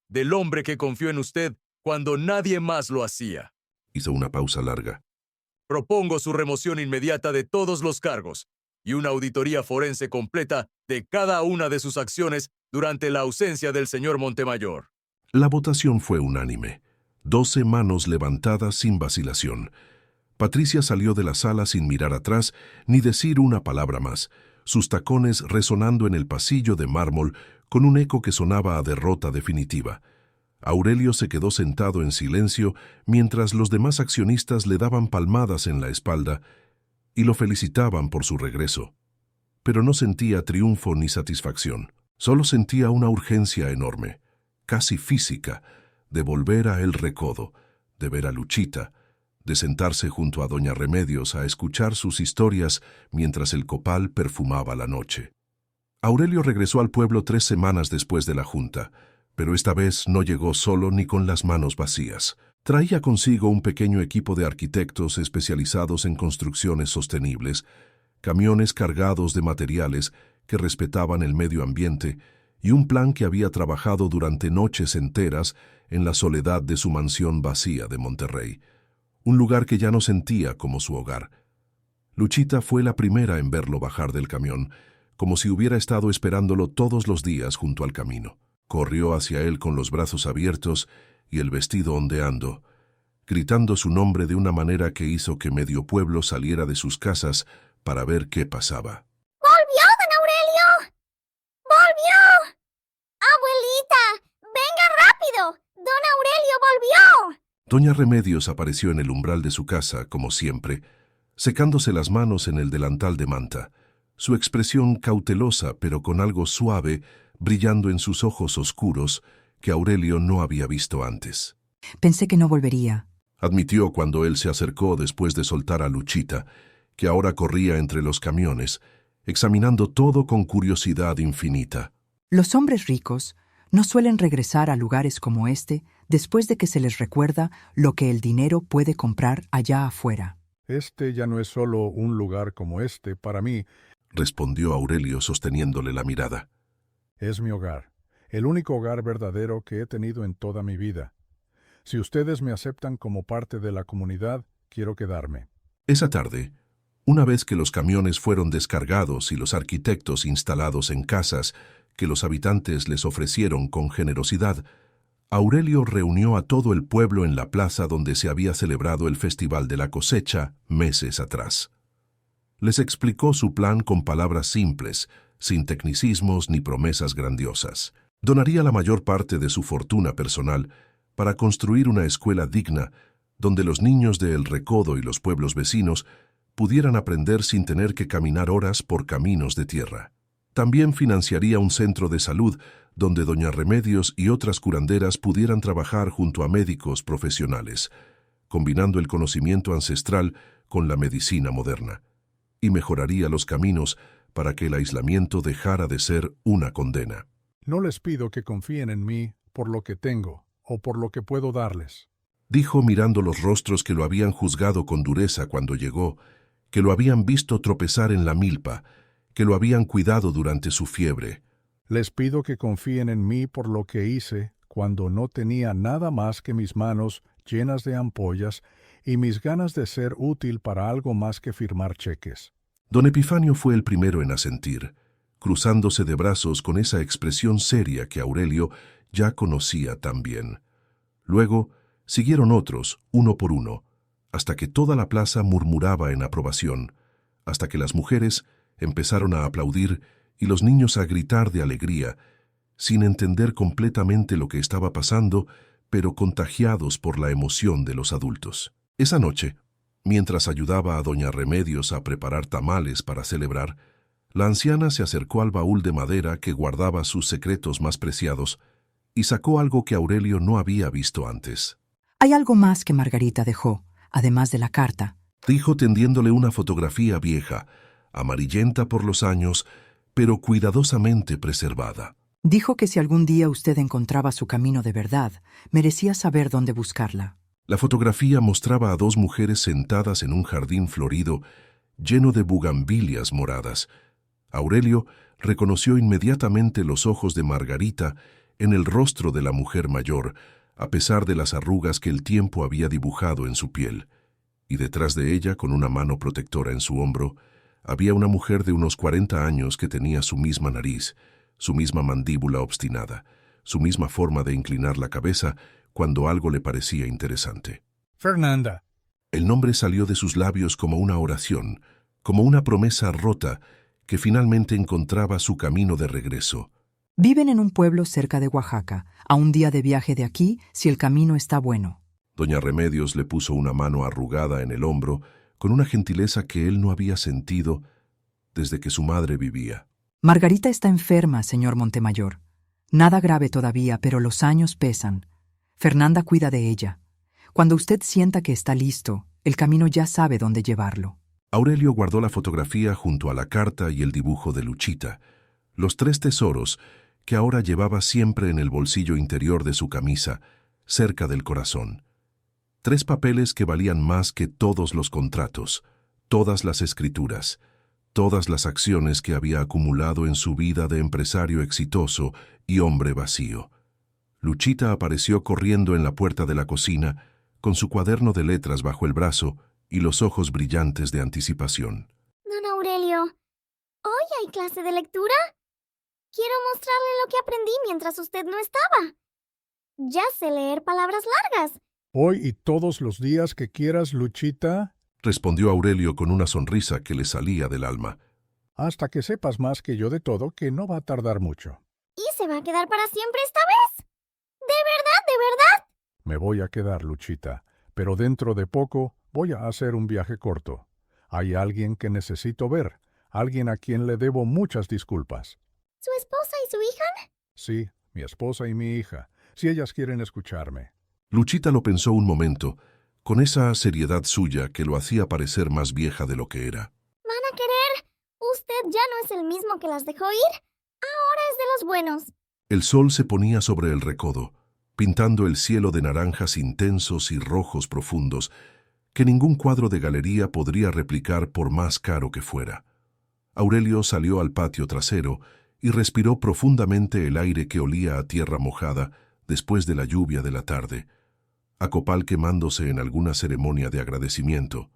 Del hombre que confió en usted cuando nadie más lo hacía. Hizo una pausa larga. Propongo su remoción inmediata de todos los cargos y una auditoría forense completa de cada una de sus acciones durante la ausencia del señor Montemayor. La votación fue unánime. 12 manos levantadas sin vacilación. Patricia salió de la sala sin mirar atrás ni decir una palabra más, sus tacones resonando en el pasillo de mármol con un eco que sonaba a derrota definitiva. Aurelio se quedó sentado en silencio mientras los demás accionistas le daban palmadas en la espalda y lo felicitaban por su regreso. Pero no sentía triunfo ni satisfacción. Solo sentía una urgencia enorme, casi física, de volver a El Recodo, de ver a Luchita, de sentarse junto a doña Remedios a escuchar sus historias mientras el copal perfumaba la noche. Aurelio regresó al pueblo 3 semanas después de la junta, pero esta vez no llegó solo ni con las manos vacías. Traía consigo un pequeño equipo de arquitectos especializados en construcciones sostenibles, camiones cargados de materiales que respetaban el medio ambiente y un plan que había trabajado durante noches enteras en la soledad de su mansión vacía de Monterrey, un lugar que ya no sentía como su hogar. Luchita fue la primera en verlo bajar del camión, como si hubiera estado esperándolo todos los días junto al camino. Corrió hacia él con los brazos abiertos y el vestido ondeando, gritando su nombre de una manera que hizo que medio pueblo saliera de sus casas para ver qué pasaba. ¡Volvió, don Aurelio! ¡Volvió! ¡Abuelita! ¡Venga rápido! ¡Don Aurelio volvió! Doña Remedios apareció en el umbral de su casa, como siempre, secándose las manos en el delantal de manta, su expresión cautelosa pero con algo suave brillando en sus ojos oscuros que Aurelio no había visto antes. Pensé que no volvería. Admitió cuando él se acercó después de soltar a Luchita, que ahora corría entre los camiones, examinando todo con curiosidad infinita. Los hombres ricos no suelen regresar a lugares como este después de que se les recuerda lo que el dinero puede comprar allá afuera. Este ya no es solo un lugar como este para mí, respondió Aurelio sosteniéndole la mirada. es mi hogar, el único hogar verdadero que he tenido en toda mi vida. Si ustedes me aceptan como parte de la comunidad, quiero quedarme. Esa tarde, una vez que los camiones fueron descargados y los arquitectos instalados en casas que los habitantes les ofrecieron con generosidad, Aurelio reunió a todo el pueblo en la plaza donde se había celebrado el Festival de la Cosecha meses atrás. Les explicó su plan con palabras simples, sin tecnicismos ni promesas grandiosas. Donaría la mayor parte de su fortuna personal para construir una escuela digna donde los niños de El Recodo y los pueblos vecinos pudieran aprender sin tener que caminar horas por caminos de tierra. También financiaría un centro de salud donde doña Remedios y otras curanderas pudieran trabajar junto a médicos profesionales, combinando el conocimiento ancestral con la medicina moderna, y mejoraría los caminos para que el aislamiento dejara de ser una condena. No les pido que confíen en mí por lo que tengo o por lo que puedo darles. Dijo mirando los rostros que lo habían juzgado con dureza cuando llegó, que lo habían visto tropezar en la milpa, que lo habían cuidado durante su fiebre. Les pido que confíen en mí por lo que hice cuando no tenía nada más que mis manos llenas de ampollas y mis ganas de ser útil para algo más que firmar cheques. Don Epifanio fue el primero en asentir, cruzándose de brazos con esa expresión seria que Aurelio ya conocía tan bien. Luego siguieron otros, uno por uno, hasta que toda la plaza murmuraba en aprobación, hasta que las mujeres empezaron a aplaudir y los niños a gritar de alegría, sin entender completamente lo que estaba pasando, pero contagiados por la emoción de los adultos. Esa noche, mientras ayudaba a doña Remedios a preparar tamales para celebrar, la anciana se acercó al baúl de madera que guardaba sus secretos más preciados y sacó algo que Aurelio no había visto antes. Hay algo más que Margarita dejó, además de la carta, Dijo tendiéndole una fotografía vieja, amarillenta por los años, pero cuidadosamente preservada. Dijo que si algún día usted encontraba su camino de verdad, merecía saber dónde buscarla. La fotografía mostraba a dos mujeres sentadas en un jardín florido, lleno de bugambilias moradas. Aurelio reconoció inmediatamente los ojos de Margarita en el rostro de la mujer mayor, a pesar de las arrugas que el tiempo había dibujado en su piel. Y detrás de ella, con una mano protectora en su hombro, había una mujer de unos 40 años que tenía su misma nariz, su misma mandíbula obstinada, su misma forma de inclinar la cabeza cuando algo le parecía interesante. Fernanda. El nombre salió de sus labios como una oración, como una promesa rota que finalmente encontraba su camino de regreso. Viven en un pueblo cerca de Oaxaca, a un día de viaje de aquí, si el camino está bueno. Doña Remedios le puso una mano arrugada en el hombro con una gentileza que él no había sentido desde que su madre vivía. Margarita está enferma, señor Montemayor. Nada grave todavía, pero los años pesan. Fernanda cuida de ella. Cuando usted sienta que está listo, el camino ya sabe dónde llevarlo. Aurelio guardó la fotografía junto a la carta y el dibujo de Luchita, los 3 tesoros que ahora llevaba siempre en el bolsillo interior de su camisa, cerca del corazón. 3 papeles que valían más que todos los contratos, todas las escrituras, todas las acciones que había acumulado en su vida de empresario exitoso y hombre vacío. Luchita apareció corriendo en la puerta de la cocina, con su cuaderno de letras bajo el brazo y los ojos brillantes de anticipación. Don Aurelio, ¿hoy hay clase de lectura? Quiero mostrarle lo que aprendí mientras usted no estaba. Ya sé leer palabras largas. Hoy y todos los días que quieras, Luchita, Respondió Aurelio con una sonrisa que le salía del alma. hasta que sepas más que yo de todo, que no va a tardar mucho. ¿Y se va a quedar para siempre esta vez? ¿De verdad, de verdad? Me voy a quedar, Luchita, pero dentro de poco voy a hacer un viaje corto. Hay alguien que necesito ver, alguien a quien le debo muchas disculpas. ¿Su esposa y su hija? Sí, mi esposa y mi hija, si ellas quieren escucharme. Luchita lo pensó un momento, con esa seriedad suya que lo hacía parecer más vieja de lo que era. ¿Van a querer? Usted ya no es el mismo que las dejó ir. Ahora es de los buenos. El sol se ponía sobre el recodo, pintando el cielo de naranjas intensos y rojos profundos, que ningún cuadro de galería podría replicar por más caro que fuera. Aurelio salió al patio trasero y respiró profundamente el aire que olía a tierra mojada después de la lluvia de la tarde, a copal quemándose en alguna ceremonia de agradecimiento,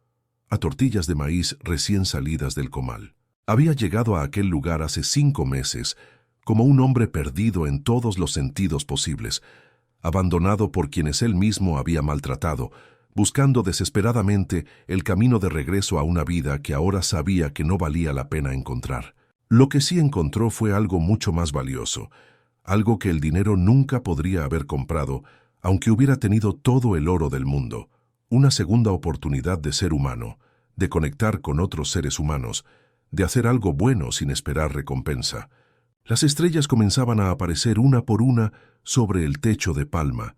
a tortillas de maíz recién salidas del comal. Había llegado a aquel lugar hace 5 meses, como un hombre perdido en todos los sentidos posibles, abandonado por quienes él mismo había maltratado, buscando desesperadamente el camino de regreso a una vida que ahora sabía que no valía la pena encontrar. Lo que sí encontró fue algo mucho más valioso, algo que el dinero nunca podría haber comprado, aunque hubiera tenido todo el oro del mundo, una segunda oportunidad de ser humano, de conectar con otros seres humanos, de hacer algo bueno sin esperar recompensa. Las estrellas comenzaban a aparecer una por una sobre el techo de palma,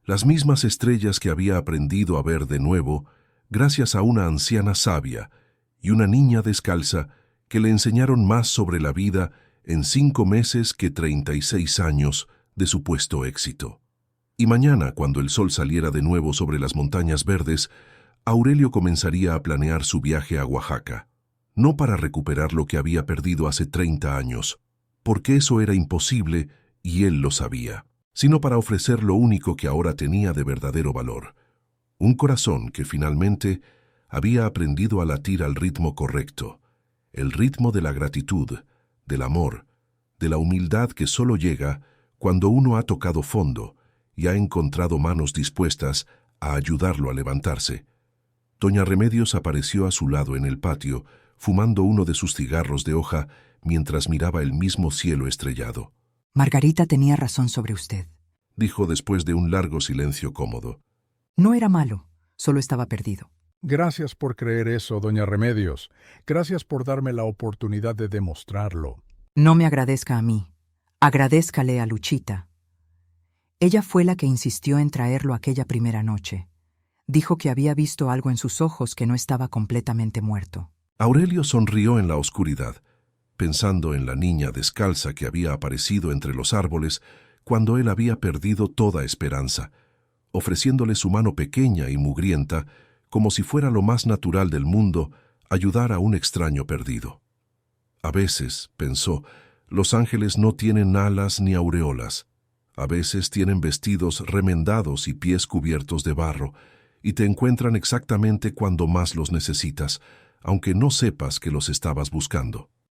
las mismas estrellas que había aprendido a ver de nuevo gracias a una anciana sabia y una niña descalza que le enseñaron más sobre la vida en 5 meses que 36 años de supuesto éxito. Y mañana, cuando el sol saliera de nuevo sobre las montañas verdes, Aurelio comenzaría a planear su viaje a Oaxaca, no para recuperar lo que había perdido hace 30 años, porque eso era imposible y él lo sabía, sino para ofrecer lo único que ahora tenía de verdadero valor, un corazón que finalmente había aprendido a latir al ritmo correcto, el ritmo de la gratitud, del amor, de la humildad que solo llega cuando uno ha tocado fondo y ha encontrado manos dispuestas a ayudarlo a levantarse. Doña Remedios apareció a su lado en el patio, fumando uno de sus cigarros de hoja mientras miraba el mismo cielo estrellado. Margarita tenía razón sobre usted. Dijo después de un largo silencio cómodo. No era malo, solo estaba perdido. Gracias por creer eso, doña Remedios. Gracias por darme la oportunidad de demostrarlo. No me agradezca a mí. Agradézcale a Luchita. Ella fue la que insistió en traerlo aquella primera noche. Dijo que había visto algo en sus ojos que no estaba completamente muerto. Aurelio sonrió en la oscuridad, pensando en la niña descalza que había aparecido entre los árboles cuando él había perdido toda esperanza, ofreciéndole su mano pequeña y mugrienta, como si fuera lo más natural del mundo, ayudar a un extraño perdido. A veces, pensó, los ángeles no tienen alas ni aureolas. A veces tienen vestidos remendados y pies cubiertos de barro, y te encuentran exactamente cuando más los necesitas, aunque no sepas que los estabas buscando.